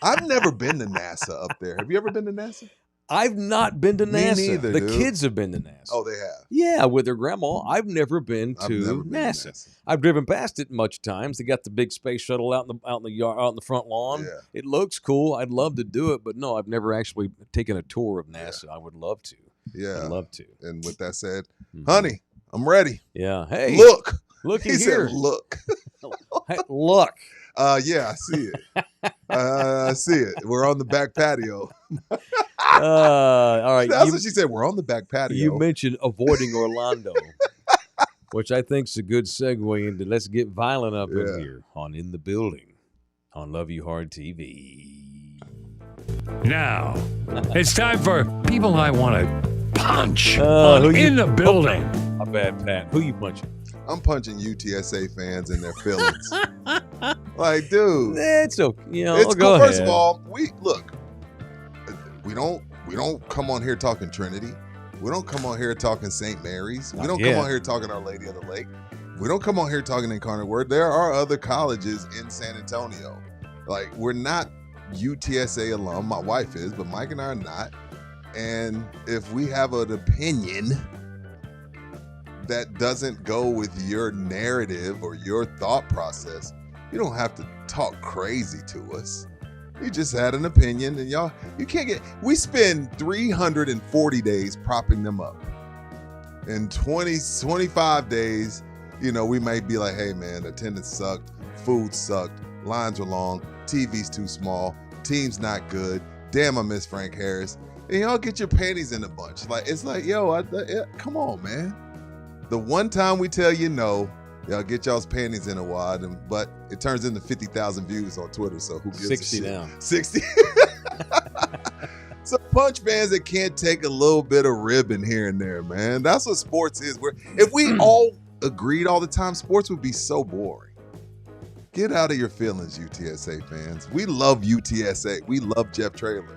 Speaker 3: I've never been to NASA up there. Have you ever been to NASA?
Speaker 2: I've not been to NASA.
Speaker 3: Me neither,
Speaker 2: the kids have been to NASA.
Speaker 3: Oh, they have?
Speaker 2: Yeah, with their grandma. I've never been to NASA. I've driven past it much times. They got the big space shuttle out in the yard, out in the front lawn.
Speaker 3: Yeah.
Speaker 2: It looks cool. I'd love to do it, but no, I've never actually taken a tour of NASA. Yeah. I would love to.
Speaker 3: Yeah.
Speaker 2: I'd love to.
Speaker 3: And with that said, honey, I'm ready.
Speaker 2: Yeah. Hey.
Speaker 3: Look.
Speaker 2: Looky
Speaker 3: he
Speaker 2: here.
Speaker 3: Said, look.
Speaker 2: Hey, look.
Speaker 3: Yeah, I see it. I see it. We're on the back patio.
Speaker 2: All right.
Speaker 3: That's what she said. We're on the back patio.
Speaker 2: You mentioned avoiding Orlando, which I think is a good segue into let's get violent up in here on In the Building on Love You Hard TV.
Speaker 1: Now, it's time for People I Want to Punch on In the Building.
Speaker 2: My bad, Pat. Who you punching?
Speaker 3: I'm punching UTSA fans in their feelings. Like, dude,
Speaker 2: it's okay. You know,
Speaker 3: it's
Speaker 2: go
Speaker 3: cool.
Speaker 2: ahead.
Speaker 3: First of all, we don't come on here talking Trinity. We don't come on here talking St. Mary's. We don't come on here talking Our Lady of the Lake. We don't come on here talking Incarnate Word. There are other colleges in San Antonio. Like, we're not UTSA alum. My wife is, but Mike and I are not. And if we have an opinion that doesn't go with your narrative or your thought process, you don't have to talk crazy to us. You just had an opinion, and you can't get. We spend 340 days propping them up. In 25 days, we might be like, hey man, attendance sucked, food sucked, lines were long, TV's too small, team's not good, damn I miss Frank Harris. And y'all get your panties in a bunch. Like, it's like, come on, man. The one time we tell you no, y'all get y'all's panties in a wad, but it turns into 50,000 views on Twitter, so who gives
Speaker 2: 60
Speaker 3: a shit?
Speaker 2: now.
Speaker 3: 60. So punch fans that can't take a little bit of ribbon here and there, man. That's what sports is. If we all agreed all the time, sports would be so boring. Get out of your feelings, UTSA fans. We love UTSA. We love Jeff Traylor.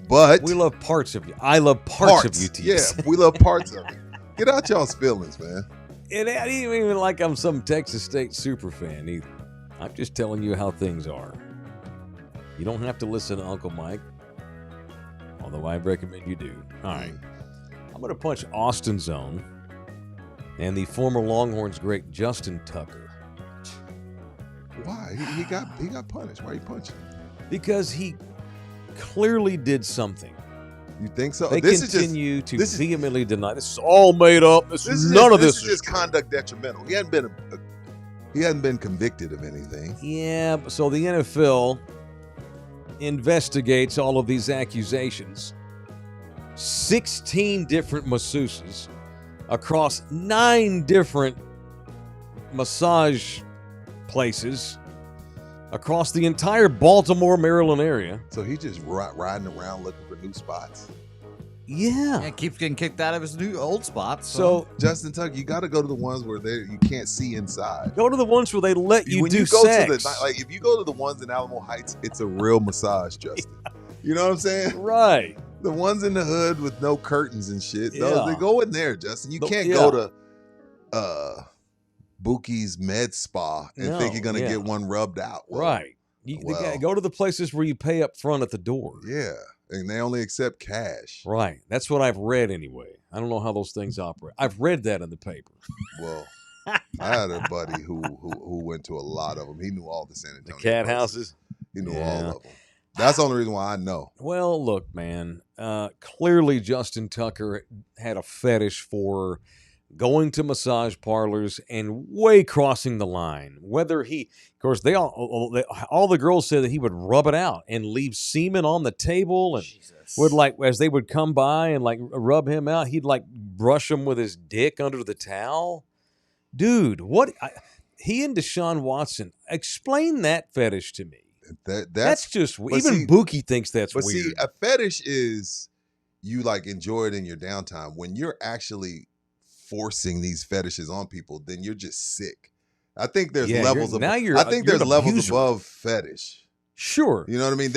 Speaker 3: But
Speaker 2: we love parts of you. I love parts of UTSA.
Speaker 3: Yeah, we love parts of it. Get out y'all's feelings, man.
Speaker 2: It ain't even like I'm some Texas State super fan either. I'm just telling you how things are. You don't have to listen to Uncle Mike, although I recommend you do. All right. I'm going to punch Austin Zone and the former Longhorns great Justin Tucker.
Speaker 3: Why? He got punished. Why are you punching?
Speaker 2: Because he clearly did something.
Speaker 3: You think so?
Speaker 2: They
Speaker 3: This
Speaker 2: continue to vehemently deny. This is all made up. This is
Speaker 3: just conduct detrimental. He hadn't been convicted of anything.
Speaker 2: Yeah, so the NFL investigates all of these accusations. 16 different masseuses across 9 different massage places across the entire Baltimore, Maryland area.
Speaker 3: So he just riding around looking for new spots.
Speaker 2: Yeah.
Speaker 4: Keeps getting kicked out of his new old spots.
Speaker 2: So
Speaker 3: Justin Tucker, you got to go to the ones where you can't see inside.
Speaker 2: go to the ones where they let you
Speaker 3: when
Speaker 2: do
Speaker 3: you go
Speaker 2: sex.
Speaker 3: to like if you go to the ones in Alamo Heights, it's a real massage, Justin. You know what I'm saying?
Speaker 2: Right.
Speaker 3: The ones in the hood with no curtains and shit.
Speaker 2: Yeah.
Speaker 3: Those, they go in there, Justin. You can't go to Bookie's Med Spa and think you're gonna get one rubbed out. Well,
Speaker 2: right. You go to the places where you pay up front at the door.
Speaker 3: Yeah. And they only accept cash.
Speaker 2: Right. That's what I've read anyway. I don't know how those things operate. I've read that in the paper.
Speaker 3: Well, I had a buddy who went to a lot of them. He knew all the San Antonio.
Speaker 2: The cat
Speaker 3: places.
Speaker 2: houses.
Speaker 3: He knew all of them. That's the only reason why I know.
Speaker 2: Well, look, man. Clearly, Justin Tucker had a fetish for going to massage parlors and way crossing the line. Whether of course, all the girls said that he would rub it out and leave semen on the table, and would as they would come by and rub him out, he'd brush them with his dick under the towel. Dude, he and Deshaun Watson, explain that fetish to me. That's just even Buki thinks that's weird. But see,
Speaker 3: a fetish is you enjoy it in your downtime. When you're actually forcing these fetishes on people, then you're just sick. I think there's levels of. I think there's levels above fetish.
Speaker 2: Sure,
Speaker 3: you know what I mean.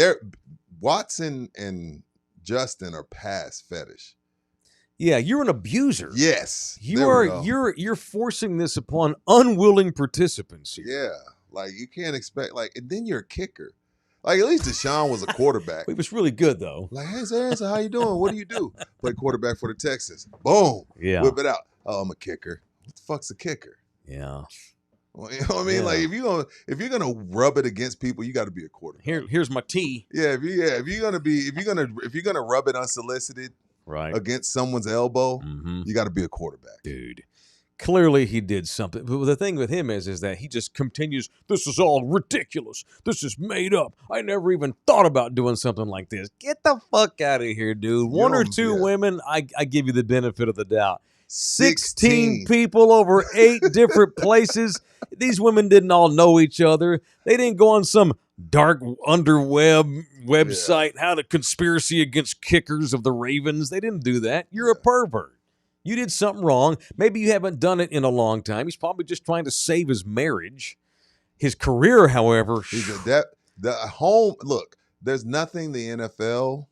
Speaker 3: Watson and Justin are past fetish.
Speaker 2: Yeah, you're an abuser.
Speaker 3: Yes,
Speaker 2: You're forcing this upon unwilling participants here.
Speaker 3: Yeah. You can't expect, and then you're a kicker. At least Deshaun was a quarterback.
Speaker 2: He was really good, though.
Speaker 3: Hey, Aaron, so how you doing? What do you do? Play quarterback for the Texans. Boom.
Speaker 2: Yeah.
Speaker 3: Whip it out. Oh, I'm a kicker. What the fuck's a kicker?
Speaker 2: Yeah.
Speaker 3: Well, you know what I mean? Yeah. If you're gonna rub it against people, you got to be a quarterback.
Speaker 2: Here's my tee.
Speaker 3: Yeah. If you're gonna rub it unsolicited,
Speaker 2: right,
Speaker 3: against someone's elbow, you got to be a quarterback,
Speaker 2: dude. Clearly he did something. But the thing with him is that he just continues, this is all ridiculous. This is made up. I never even thought about doing something like this. Get the fuck out of here, dude. One or two women, I give you the benefit of the doubt. 16 people over 8 different places. These women didn't all know each other. They didn't go on some dark underweb website, how to conspiracy against kickers of the Ravens. They didn't do that. You're a pervert. You did something wrong. Maybe you haven't done it in a long time. He's probably just trying to save his marriage. His career, however.
Speaker 3: Look, there's nothing the NFL,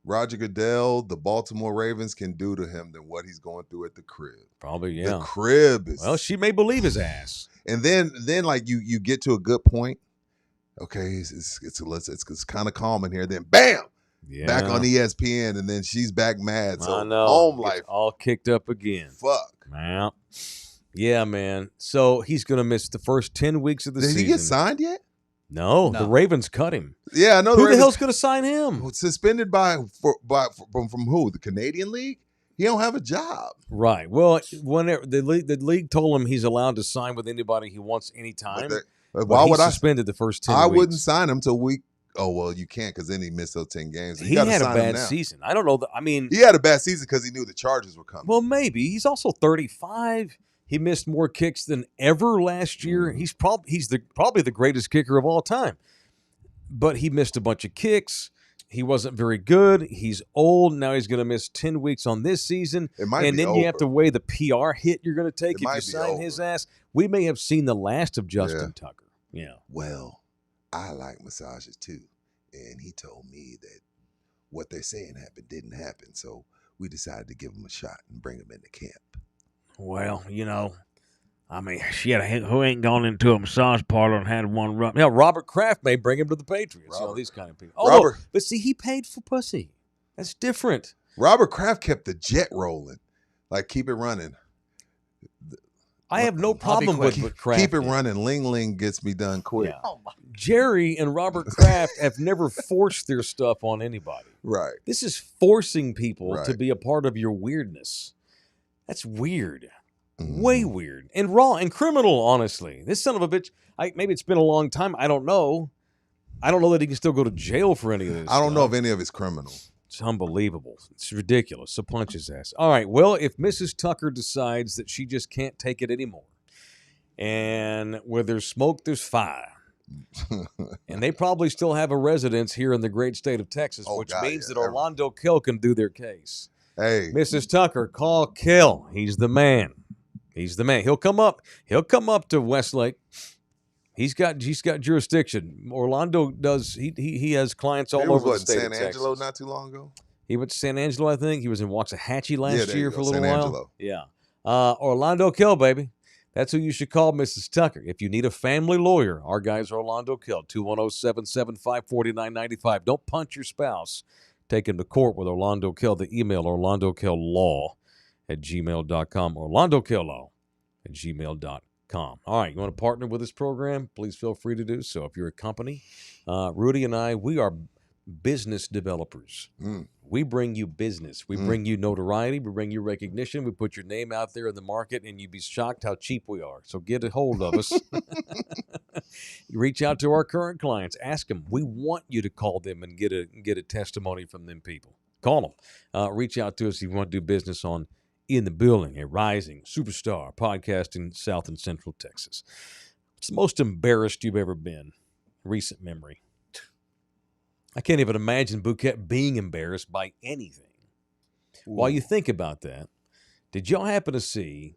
Speaker 3: Roger Goodell, the Baltimore Ravens can do to him than what he's going through at the crib.
Speaker 2: Probably, yeah.
Speaker 3: The crib is.
Speaker 2: Well, she may believe his ass.
Speaker 3: And then you get to a good point. Okay, it's kind of calm in here. Then bam. Yeah. Back on ESPN, and then she's back mad. So
Speaker 2: I know.
Speaker 3: Home life
Speaker 2: all kicked up again.
Speaker 3: Fuck.
Speaker 2: Well, yeah, man. So he's going to miss the first 10 weeks of the season.
Speaker 3: Did he get signed yet?
Speaker 2: No, the Ravens cut him.
Speaker 3: Yeah, I know.
Speaker 2: Who the hell's going to sign him?
Speaker 3: Suspended from who? The Canadian League? He don't have a job.
Speaker 2: Right. Well, whenever the league told him he's allowed to sign with anybody he wants anytime.
Speaker 3: Why would I
Speaker 2: suspended the first 10 weeks?
Speaker 3: I wouldn't sign him till week. Oh, well, you can't because then he missed those 10 games.
Speaker 2: He had a bad season. I don't know.
Speaker 3: He had a bad season because he knew the charges were coming.
Speaker 2: Well, maybe. He's also 35. He missed more kicks than ever last year. He's probably the greatest kicker of all time. But he missed a bunch of kicks. He wasn't very good. He's old. Now he's going to miss 10 weeks on this season. And then you have to weigh the PR hit you're going to take if you sign his ass. We may have seen the last of Justin Tucker. Yeah.
Speaker 3: Well, I like massages too. And he told me that what they're saying didn't happen. So we decided to give him a shot and bring him into camp.
Speaker 2: Well, I mean, shit, who ain't gone into a massage parlor and had one rub? Yeah, Robert Kraft may bring him to the Patriots. You know, these kind of people.
Speaker 3: Robert,
Speaker 2: but see, he paid for pussy. That's different.
Speaker 3: Robert Kraft kept the jet rolling, like keep it running.
Speaker 2: I have no problem with Kraft.
Speaker 3: Keep it running. Ling Ling gets me done quick.
Speaker 2: Yeah. Jerry and Robert Kraft have never forced their stuff on anybody.
Speaker 3: Right.
Speaker 2: This is forcing people to be a part of your weirdness. That's weird. Way weird. And raw and criminal, honestly. This son of a bitch, maybe it's been a long time. I don't know. I don't know that he can still go to jail for any of this.
Speaker 3: I don't know if any of it's criminal.
Speaker 2: It's unbelievable. It's ridiculous. So punch his ass. All right. Well, if Mrs. Tucker decides that she just can't take it anymore, and where there's smoke, there's fire. And they probably still have a residence here in the great state of Texas, which means that Orlando Kill can do their case.
Speaker 3: Hey,
Speaker 2: Mrs. Tucker, call Kill. He's the man. He's the man. He'll come up to Westlake. He's got jurisdiction. Orlando does. He has clients all over the state
Speaker 3: San
Speaker 2: of Texas.
Speaker 3: Angelo not too long ago.
Speaker 2: He went to San Angelo, I think. He was in Waxahachie last year for a little
Speaker 3: San
Speaker 2: while.
Speaker 3: Angelo.
Speaker 2: Yeah. Orlando Kill, baby. That's who you should call, Mrs. Tucker. If you need a family lawyer, our guys are Orlando Kill, 210-775-4995. Don't punch your spouse. Take him to court with Orlando Kill. The email, orlandokilllaw@gmail.com. orlandokilllaw@gmail.com. All right, you want to partner with this program? Please feel free to do so. If you're a company, Rudy and I, we are business developers. We bring you business. We bring you notoriety. We bring you recognition. We put your name out there in the market, and you'd be shocked how cheap we are. So get a hold of us. You reach out to our current clients. Ask them. We want you to call them and get a testimony from them people. Call them. Reach out to us if you want to do business on In the Building, a rising superstar podcast in South and Central Texas. What's the most embarrassed you've ever been? Recent memory. I can't even imagine Bouquet being embarrassed by anything. While you think about that, did y'all happen to see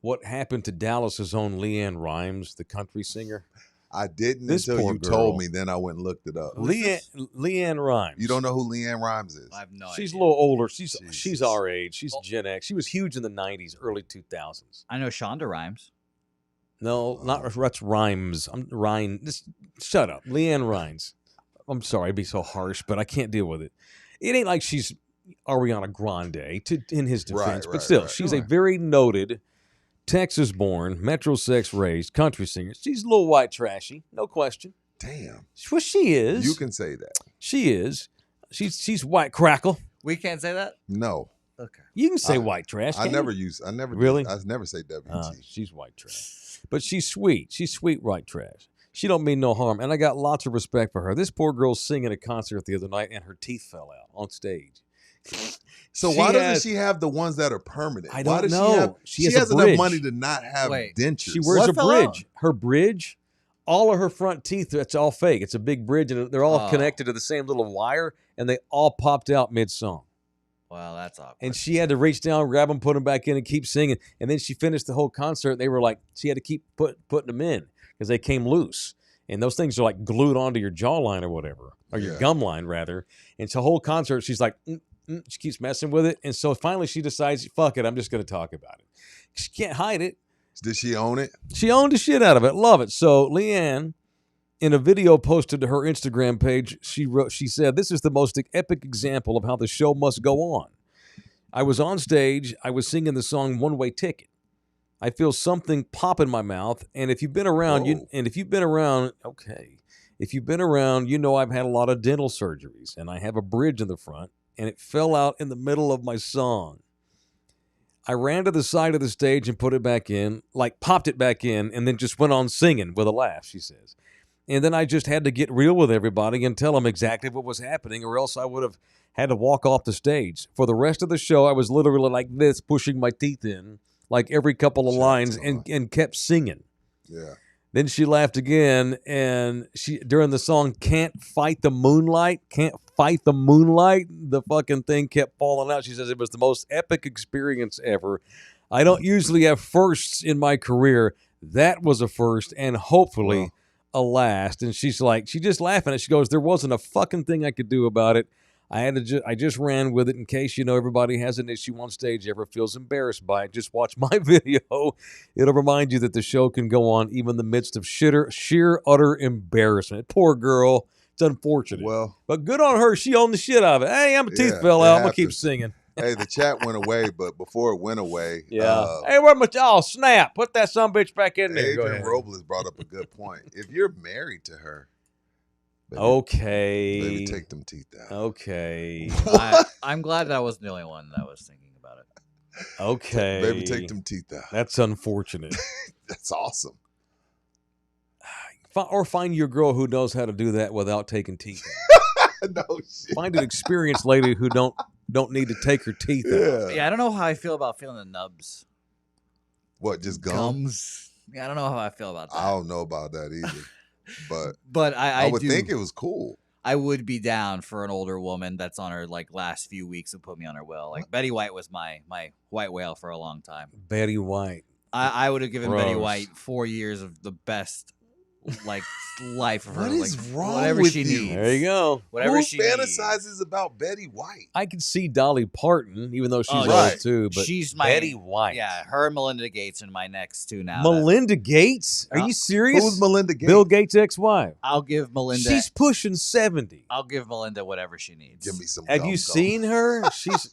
Speaker 2: what happened to Dallas's own Leanne Rimes, the country singer?
Speaker 3: I didn't until you told me. Then I went and looked it up.
Speaker 2: Leanne Rimes.
Speaker 3: You don't know who Leanne Rimes is?
Speaker 4: I have no idea.
Speaker 2: She's a little older. She's our age. She's Gen X. She was huge in the 90s, early 2000s.
Speaker 4: I know Shonda Rhimes.
Speaker 2: No, that's Rimes. Just shut up. Leanne Rimes. I'm sorry, I'd be so harsh, but I can't deal with it. It ain't like she's Ariana Grande, in his defense, but still, she's a very noted Texas-born, metrosexual-raised country singer. She's a little white trashy, no question.
Speaker 3: Damn.
Speaker 2: Well, she is.
Speaker 3: You can say that.
Speaker 2: She is. She's white crackle.
Speaker 4: We can't say that?
Speaker 3: No.
Speaker 4: Okay.
Speaker 2: You can say white trash.
Speaker 3: I never say WT.
Speaker 2: She's white trash. But she's sweet. She's sweet white trash. She don't mean no harm, and I got lots of respect for her. This poor girl's singing a concert the other night, and her teeth fell out on stage.
Speaker 3: So why doesn't she have the ones that are permanent?
Speaker 2: I don't know.
Speaker 3: She has enough money to not have dentures.
Speaker 2: She wears a bridge. Her bridge, all of her front teeth, it's all fake. It's a big bridge, and they're all connected to the same little wire, and they all popped out mid-song.
Speaker 4: Well, that's awkward.
Speaker 2: And she had to reach down, grab them, put them back in, and keep singing. And then she finished the whole concert, and they were like, she had to keep putting them in because they came loose. And those things are like glued onto your jawline or whatever, or your gum line, rather. And so the whole concert, she's like, she keeps messing with it. And so finally she decides, fuck it, I'm just going to talk about it. She can't hide it.
Speaker 3: Did she own it?
Speaker 2: She owned the shit out of it. Love it. So Leanne, in a video posted to her Instagram page, she said, "This is the most epic example of how the show must go on. I was on stage. I was singing the song One Way Ticket. I feel something pop in my mouth. And if you've been around, if you've been around, you know I've had a lot of dental surgeries, and I have a bridge in the front, and it fell out in the middle of my song. I ran to the side of the stage and put it back in, like popped it back in, and then just went on singing with a laugh," she says. "And then I just had to get real with everybody and tell them exactly what was happening, or else I would have had to walk off the stage. For the rest of the show, I was literally like this, pushing my teeth in, like every couple of lines, and kept singing."
Speaker 3: Yeah.
Speaker 2: Then she laughed again, and she during the song "Can't Fight the Moonlight," the fucking thing kept falling out. She says it was the most epic experience ever. "I don't usually have firsts in my career. That was a first, and hopefully a last." And she's like, she just laughing, and she goes, "There wasn't a fucking thing I could do about it. I just ran with it in case, everybody has an issue on stage, ever feels embarrassed by it. Just watch my video. It'll remind you that the show can go on even in the midst of sheer utter embarrassment. Poor girl. It's unfortunate.
Speaker 3: Well,
Speaker 2: but good on her. She owned the shit out of it. Hey, I'm a tooth fell out. I'm going to keep singing.
Speaker 3: Hey, the chat went away, but before it went away,
Speaker 2: hey, where my snap? Put that sumbitch back in there.
Speaker 3: Adrian Robles brought up a good point. If you're married to her, baby, take them teeth out.
Speaker 2: Okay.
Speaker 4: I'm glad that I wasn't the only one that was thinking about it.
Speaker 2: Okay.
Speaker 3: Baby, take them teeth out.
Speaker 2: That's unfortunate.
Speaker 3: That's awesome.
Speaker 2: Or find your girl who knows how to do that without taking teeth out.
Speaker 3: No shit.
Speaker 2: Find an experienced lady who don't need to take her teeth out.
Speaker 4: Yeah, I don't know how I feel about feeling the nubs.
Speaker 3: What, just
Speaker 4: gums? Yeah, I don't know how I feel about that.
Speaker 3: I don't know about that either. But
Speaker 4: I
Speaker 3: would think it was cool.
Speaker 4: I would be down for an older woman that's on her last few weeks to put me on her whale. Like Betty White was my white whale for a long time.
Speaker 2: Betty White.
Speaker 4: I would have given Betty White 4 years of the best life of her.
Speaker 3: What is wrong
Speaker 4: whatever
Speaker 3: with
Speaker 4: she
Speaker 3: you?
Speaker 4: needs.
Speaker 2: There you go.
Speaker 4: Whatever
Speaker 3: Who
Speaker 4: she
Speaker 3: fantasizes
Speaker 4: needs.
Speaker 3: about Betty White?
Speaker 2: I could see Dolly Parton, even though she's
Speaker 3: right.
Speaker 2: old too. But
Speaker 4: she's my
Speaker 2: Betty White.
Speaker 4: Yeah, her and Melinda Gates are my next two now.
Speaker 2: Melinda Gates? Are you serious?
Speaker 3: Who's Melinda Gates?
Speaker 2: Bill Gates' ex-wife.
Speaker 4: I'll give Melinda.
Speaker 2: She's pushing 70.
Speaker 4: I'll give Melinda whatever she needs.
Speaker 3: Give me some.
Speaker 2: Have you seen her? She's.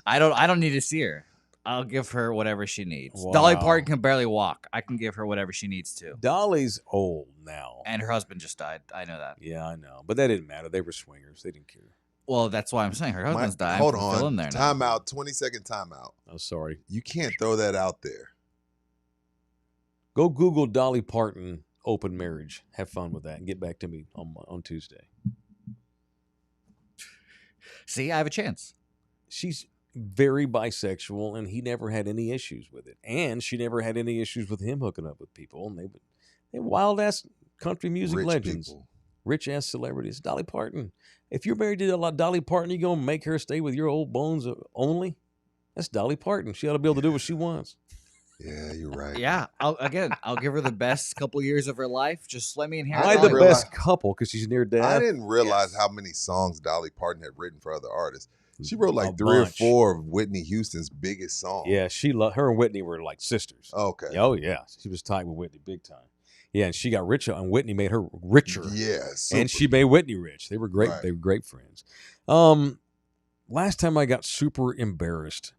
Speaker 4: I don't need to see her. I'll give her whatever she needs.
Speaker 2: Wow.
Speaker 4: Dolly Parton can barely walk. I can give her whatever she needs to.
Speaker 2: Dolly's old now.
Speaker 4: And her husband just died. I know that.
Speaker 2: Yeah, I know. But that didn't matter. They were swingers. They didn't care.
Speaker 4: Well, that's why I'm saying her husband's died.
Speaker 3: Hold
Speaker 4: Fill in
Speaker 3: on.
Speaker 4: there now.
Speaker 3: Time out. 20-second timeout.
Speaker 2: Oh, sorry.
Speaker 3: You can't throw that out there.
Speaker 2: Go Google Dolly Parton open marriage. Have fun with that and get back to me on Tuesday.
Speaker 4: See, I have a chance.
Speaker 2: She's very bisexual, and he never had any issues with it. And she never had any issues with him hooking up with people. And they wild ass country music
Speaker 3: Rich
Speaker 2: legends,
Speaker 3: people.
Speaker 2: rich ass celebrities. Dolly Parton. If you're married to Dolly Parton, you gonna make her stay with your old bones only? That's Dolly Parton. She ought to be able to do what she wants.
Speaker 3: Yeah, you're right.
Speaker 4: Yeah, I'll give her the best couple years of her life. Just let me inherit.
Speaker 2: Why
Speaker 3: didn't
Speaker 2: the
Speaker 3: realize-
Speaker 2: best couple? Because she's near death.
Speaker 3: I didn't realize
Speaker 4: Yes.
Speaker 3: how many songs Dolly Parton had written for other artists. She wrote
Speaker 2: A
Speaker 3: like 3 or
Speaker 2: bunch.
Speaker 3: 4 of Whitney Houston's biggest songs.
Speaker 2: Yeah, her and Whitney were like sisters.
Speaker 3: Okay.
Speaker 2: Oh yeah, she was tight with Whitney big time. Yeah, and she got richer, and Whitney made her richer.
Speaker 3: Yeah.
Speaker 2: And she made Whitney rich. They were great.
Speaker 3: Right.
Speaker 2: They were great friends. Last time I got super embarrassed.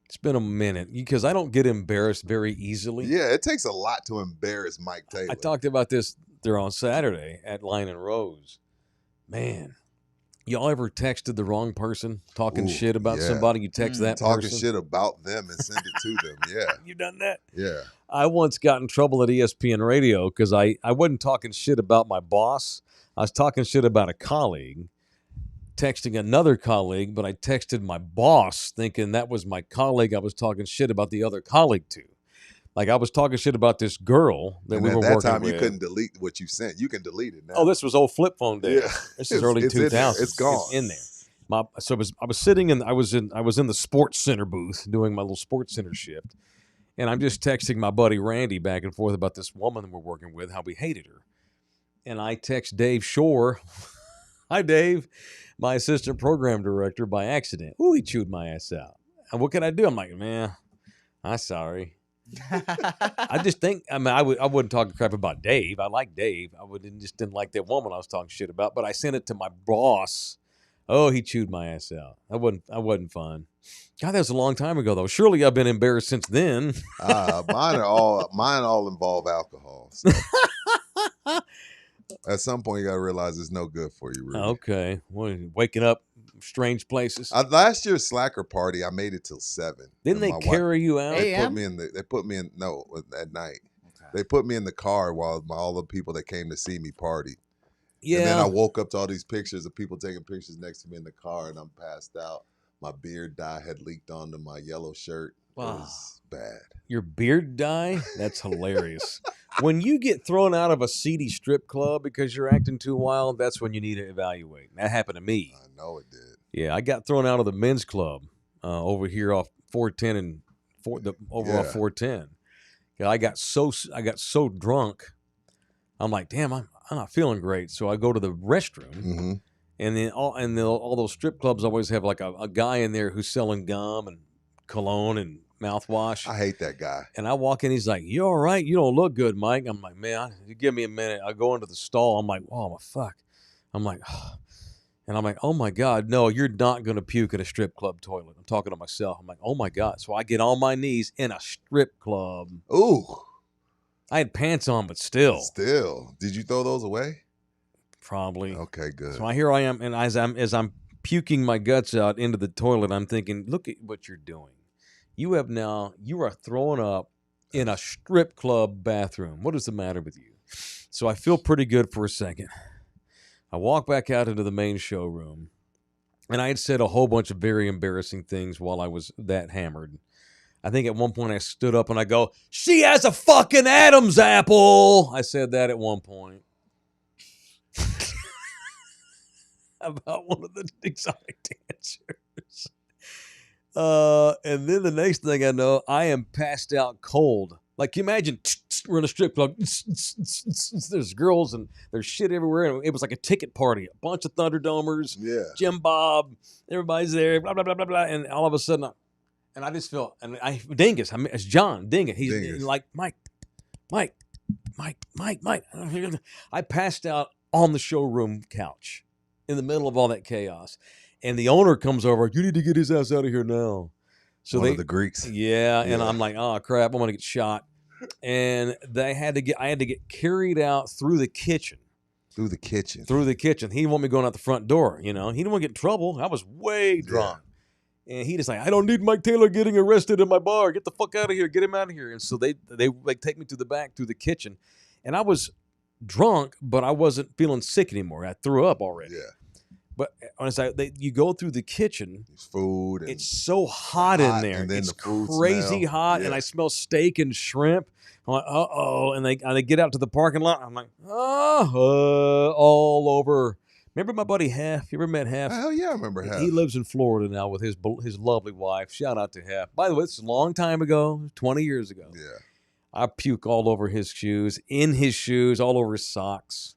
Speaker 2: It's been a minute because I don't get embarrassed very easily.
Speaker 3: Yeah, it takes a lot to embarrass Mike Taylor.
Speaker 2: I talked about this there on Saturday at Line and Rose. Man, y'all ever texted the wrong person talking
Speaker 3: Ooh,
Speaker 2: shit about
Speaker 3: yeah.
Speaker 2: somebody? You text that
Speaker 3: talking
Speaker 2: person.
Speaker 3: shit about them and send it to them. Yeah.
Speaker 2: You done that?
Speaker 3: Yeah.
Speaker 2: I once got in trouble at ESPN Radio because I wasn't talking shit about my boss. I was talking shit about a colleague, texting another colleague, but I texted my boss thinking that was my colleague I was talking shit about the other colleague to. Like I was talking shit about this girl that
Speaker 3: And
Speaker 2: we
Speaker 3: at
Speaker 2: were
Speaker 3: that
Speaker 2: working
Speaker 3: time,
Speaker 2: with.
Speaker 3: you couldn't delete what you sent. You can delete it now.
Speaker 2: Oh, this was old flip phone days.
Speaker 3: Yeah.
Speaker 2: This is early
Speaker 3: It's in there.
Speaker 2: 2000s.
Speaker 3: It's gone.
Speaker 2: It's in there. I was sitting in I was in the sports center booth doing my little sports center shift, and I'm just texting my buddy Randy back and forth about this woman that we're working with, how we hated her. And I text Dave Shore, hi Dave, my assistant program director, by accident. Ooh, he chewed my ass out. And what can I do? I'm like, man, I'm sorry. I just think, I wouldn't talk crap about Dave. I like Dave. Just didn't like that woman I was talking shit about. But I sent it to my boss. Oh, he chewed my ass out. I wasn't fun. God, that was a long time ago though. Surely I've been embarrassed since then.
Speaker 3: Mine all involve alcohol. So. At some point, you got to realize it's no good for you, Rudy.
Speaker 2: Okay, well, waking up strange places.
Speaker 3: Last year's slacker party, I made it till 7.
Speaker 2: Didn't they carry you out?
Speaker 3: They
Speaker 4: AM?
Speaker 3: put me in at night.
Speaker 4: Okay.
Speaker 3: They put me in the car while all the people that came to see me partied.
Speaker 2: Yeah.
Speaker 3: And then I woke up to all these pictures of people taking pictures next to me in the car, and I'm passed out. My beard dye had leaked onto my yellow shirt. It was bad.
Speaker 2: Your beard dye? That's hilarious. When you get thrown out of a seedy strip club because you're acting too wild, that's when you need to evaluate. That happened to me.
Speaker 3: I know it did.
Speaker 2: Yeah, I got thrown out of the men's club over here off 410 and off 410. Yeah, I got so drunk. I'm like, damn, I'm not feeling great. So I go to the restroom,
Speaker 3: Mm-hmm.
Speaker 2: And then all those strip clubs always have like a guy in there who's selling gum and cologne and mouthwash.
Speaker 3: I hate that guy.
Speaker 2: And I walk in, he's like, "You all right? You don't look good, Mike." I'm like, "Man, you give me a minute." I go into the stall. I'm like, "Oh, my fuck." I'm like, and I'm like, "Oh my God, no, you're not going to puke in a strip club toilet." I'm talking to myself. I'm like, "Oh my God." So I get on my knees in a strip club.
Speaker 3: Ooh.
Speaker 2: I had pants on, but still.
Speaker 3: Still. Did you throw those away?
Speaker 2: Probably.
Speaker 3: Okay, good.
Speaker 2: So here I am, and as I'm puking my guts out into the toilet, I'm thinking, look at what you're doing. You are throwing up in a strip club bathroom. What is the matter with you? So I feel pretty good for a second. I walk back out into the main showroom, and I had said a whole bunch of very embarrassing things while I was that hammered. I think at one point I stood up and I go, "She has a fucking Adam's apple." I said that at one point. About one of the exotic dancers. And then the next thing I know, I am passed out cold. Like, you imagine we're in a strip club. There's girls and there's shit everywhere. And it was like a ticket party. A bunch of Thunderdomers.
Speaker 3: Yeah.
Speaker 2: Jim Bob. Everybody's there. Blah, blah, blah, blah, blah. And all of a sudden, I just feel, and Dingus. It's John Dingus. He's
Speaker 3: Dingus.
Speaker 2: like, Mike. I passed out on the showroom couch in the middle of all that chaos. And the owner comes over, "You need to get his ass out of here now." So
Speaker 3: One of the Greeks.
Speaker 2: Yeah, and
Speaker 3: Yeah.
Speaker 2: I'm like, "Oh crap, I'm gonna get shot." And I had to get carried out through the kitchen.
Speaker 3: Through the kitchen.
Speaker 2: He didn't want me going out the front door, He didn't want to get in trouble. I was way drunk. And he just like, "I don't need Mike Taylor getting arrested in my bar. Get the fuck out of here. Get him out of here." And so they like take me to the back through the kitchen. And I was drunk, but I wasn't feeling sick anymore. I threw up already.
Speaker 3: Yeah.
Speaker 2: But honestly, you go through the kitchen.
Speaker 3: There's food. And
Speaker 2: It's so hot in there.
Speaker 3: And then
Speaker 2: It's
Speaker 3: the food
Speaker 2: crazy
Speaker 3: smell.
Speaker 2: hot,
Speaker 3: Yeah.
Speaker 2: and I smell steak and shrimp. I'm like, uh-oh. And they get out to the parking lot. I'm like, all over. Remember my buddy Hef? You ever met Hef?
Speaker 3: Hell yeah, I remember Hef.
Speaker 2: He lives in Florida now with his lovely wife. Shout out to Hef. By the way, this is a long time ago, 20 years ago.
Speaker 3: Yeah.
Speaker 2: I puke all over his shoes, in his shoes, all over his socks.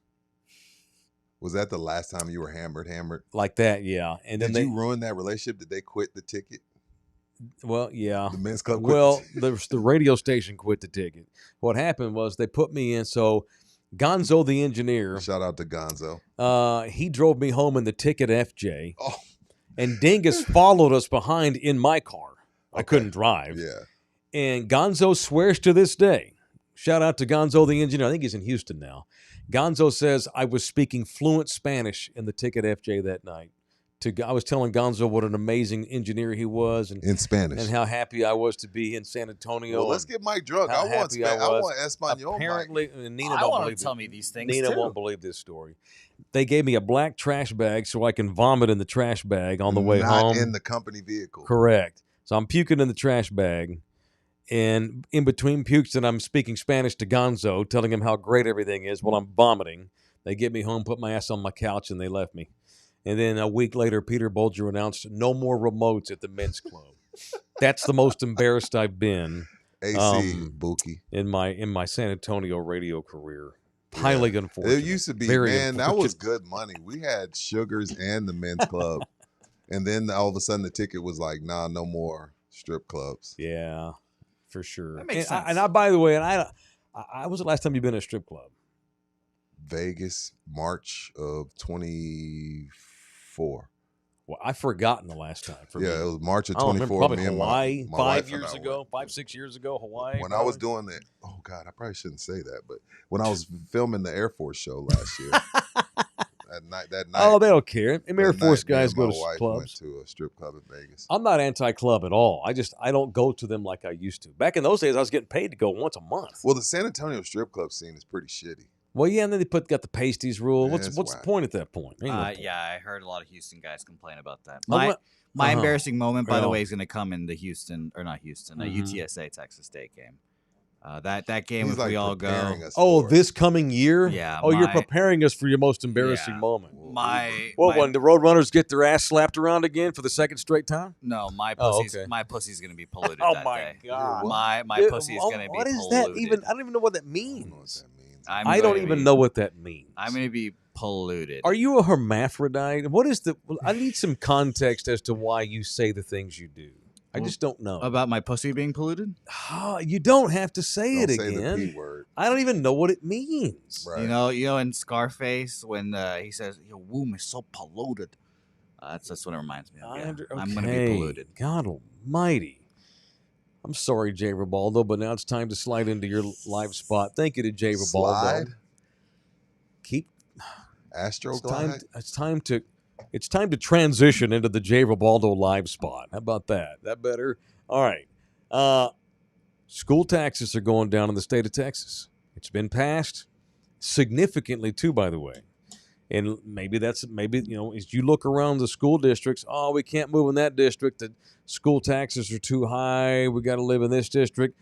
Speaker 3: Was that the last time you were hammered?
Speaker 2: Like that, yeah. And then
Speaker 3: Did you ruin that relationship? Did they quit the ticket?
Speaker 2: Well, yeah.
Speaker 3: The men's club quit
Speaker 2: Well,
Speaker 3: the
Speaker 2: the radio station quit the ticket. What happened was they put me in. So Gonzo, the engineer,
Speaker 3: Shout out to Gonzo.
Speaker 2: he drove me home in the ticket FJ.
Speaker 3: Oh,
Speaker 2: And Dingus followed us behind in my car. I
Speaker 3: Okay.
Speaker 2: couldn't drive.
Speaker 3: yeah.
Speaker 2: And Gonzo swears to this day. Shout out to Gonzo, the engineer. I think he's in Houston now. Gonzo says I was speaking fluent Spanish in the ticket FJ that night. I was telling Gonzo what an amazing engineer he was, and
Speaker 3: In Spanish.
Speaker 2: how happy I was to be in San Antonio.
Speaker 3: Well, let's
Speaker 2: and
Speaker 3: get Mike drunk.
Speaker 2: how
Speaker 3: I want
Speaker 2: happy I
Speaker 3: I
Speaker 2: was.
Speaker 3: want Espanol. Mike.
Speaker 2: Apparently, and Nina
Speaker 4: I
Speaker 2: don't
Speaker 4: want
Speaker 2: believe
Speaker 4: to tell
Speaker 2: it.
Speaker 4: me these things
Speaker 2: Nina
Speaker 4: too.
Speaker 2: won't believe this story. They gave me a black trash bag so I can vomit in the trash bag on the way
Speaker 3: Not
Speaker 2: home.
Speaker 3: in the company vehicle.
Speaker 2: Correct. So I'm puking in the trash bag. And in between pukes, and I'm speaking Spanish to Gonzo, telling him how great everything is while I'm vomiting. They get me home, put my ass on my couch, and they left me. And then a week later, Peter Bolger announced no more remotes at the men's club. That's the most embarrassed I've been
Speaker 3: AC Buki.
Speaker 2: in my San Antonio radio career. Highly unfortunate.
Speaker 3: It used to be,
Speaker 2: Very
Speaker 3: man, that was
Speaker 2: unfortunate.
Speaker 3: good money. We had Sugars and the men's club. And then all of a sudden the ticket was like, nah, no more strip clubs.
Speaker 2: Yeah, for sure.
Speaker 4: That makes
Speaker 2: and
Speaker 4: sense.
Speaker 2: I, by the way, I was the last time you've been to a strip club?
Speaker 3: Vegas, March of 24.
Speaker 2: Well, I've forgotten the last time. For me.
Speaker 3: Yeah, it was March of
Speaker 2: I don't remember,
Speaker 3: 24.
Speaker 2: probably
Speaker 3: Me and
Speaker 2: Hawaii,
Speaker 3: my wife
Speaker 2: 5
Speaker 3: and
Speaker 2: years
Speaker 3: I
Speaker 2: ago, 5-6 years ago, Hawaii.
Speaker 3: when I was doing it, oh God, I probably shouldn't say that, but when I was filming the Air Force show last year, that night,
Speaker 2: Oh, they don't care. Them Air
Speaker 3: that
Speaker 2: Force
Speaker 3: night, me
Speaker 2: guys
Speaker 3: and
Speaker 2: go
Speaker 3: my
Speaker 2: to
Speaker 3: wife
Speaker 2: clubs.
Speaker 3: Went to a strip club in Vegas.
Speaker 2: I'm not anti-club at all. I don't go to them like I used to. Back in those days, I was getting paid to go once a month.
Speaker 3: Well, the San Antonio strip club scene is pretty shitty.
Speaker 2: Well, yeah, and then they got the pasties rule.
Speaker 3: Yeah,
Speaker 2: what's
Speaker 3: it's
Speaker 2: the
Speaker 3: whack.
Speaker 2: point at that point? Ain't no point.
Speaker 4: Yeah, I heard a lot of Houston guys complain about that.
Speaker 2: I'm
Speaker 4: My
Speaker 2: Uh-huh.
Speaker 4: embarrassing moment, by the
Speaker 2: Yeah.
Speaker 4: way, is going to come in the Houston, or not Houston,
Speaker 2: Mhm.
Speaker 4: UTSA Texas State game. That game,
Speaker 3: He's
Speaker 4: if
Speaker 3: like
Speaker 4: we all go,
Speaker 3: preparing us
Speaker 2: Oh,
Speaker 3: for it.
Speaker 2: this coming year?
Speaker 4: Yeah,
Speaker 2: Oh, you're
Speaker 4: my-
Speaker 2: preparing us for your most embarrassing
Speaker 4: Yeah.
Speaker 2: moment.
Speaker 4: my
Speaker 2: When the Roadrunners get their ass slapped around again for the second straight time?
Speaker 4: no, my
Speaker 2: Oh,
Speaker 4: pussy's
Speaker 2: okay.
Speaker 4: my pussy's going to be polluted.
Speaker 2: Oh
Speaker 4: that
Speaker 2: my
Speaker 4: day.
Speaker 2: God.
Speaker 4: My
Speaker 2: Dude,
Speaker 4: pussy is
Speaker 2: oh,
Speaker 4: going to be
Speaker 2: what
Speaker 4: polluted.
Speaker 2: is that even? I don't even know what that
Speaker 3: I don't know what
Speaker 2: means.
Speaker 3: that means.
Speaker 4: I'm
Speaker 2: I don't
Speaker 4: gonna
Speaker 2: even
Speaker 4: be-
Speaker 2: know what that means.
Speaker 4: I'm going to be polluted.
Speaker 2: Are you a hermaphrodite? What is the? I need some context as to why you say the things you do. I just don't know.
Speaker 4: About my pussy being polluted?
Speaker 2: You don't have to say
Speaker 3: Don't
Speaker 2: it
Speaker 3: say
Speaker 2: again.
Speaker 3: the P word.
Speaker 2: I don't even know what it means.
Speaker 3: Right.
Speaker 4: You know, in Scarface when he says your womb is so polluted. That's what it reminds me of. Yeah. I'm going to be polluted.
Speaker 2: God Almighty. I'm sorry, Jay Ribaldo, but now it's time to slide into your live spot. Thank you to Jay Ribaldo.
Speaker 3: Slide?
Speaker 2: Keep
Speaker 3: Astroglide?
Speaker 2: It's time to transition into the Jay Ribaldo live spot. How about that? That better? All right. School taxes are going down in the state of Texas. It's been passed significantly too, by the way. And maybe as you look around the school districts, we can't move in that district. The school taxes are too high. We got to live in this district.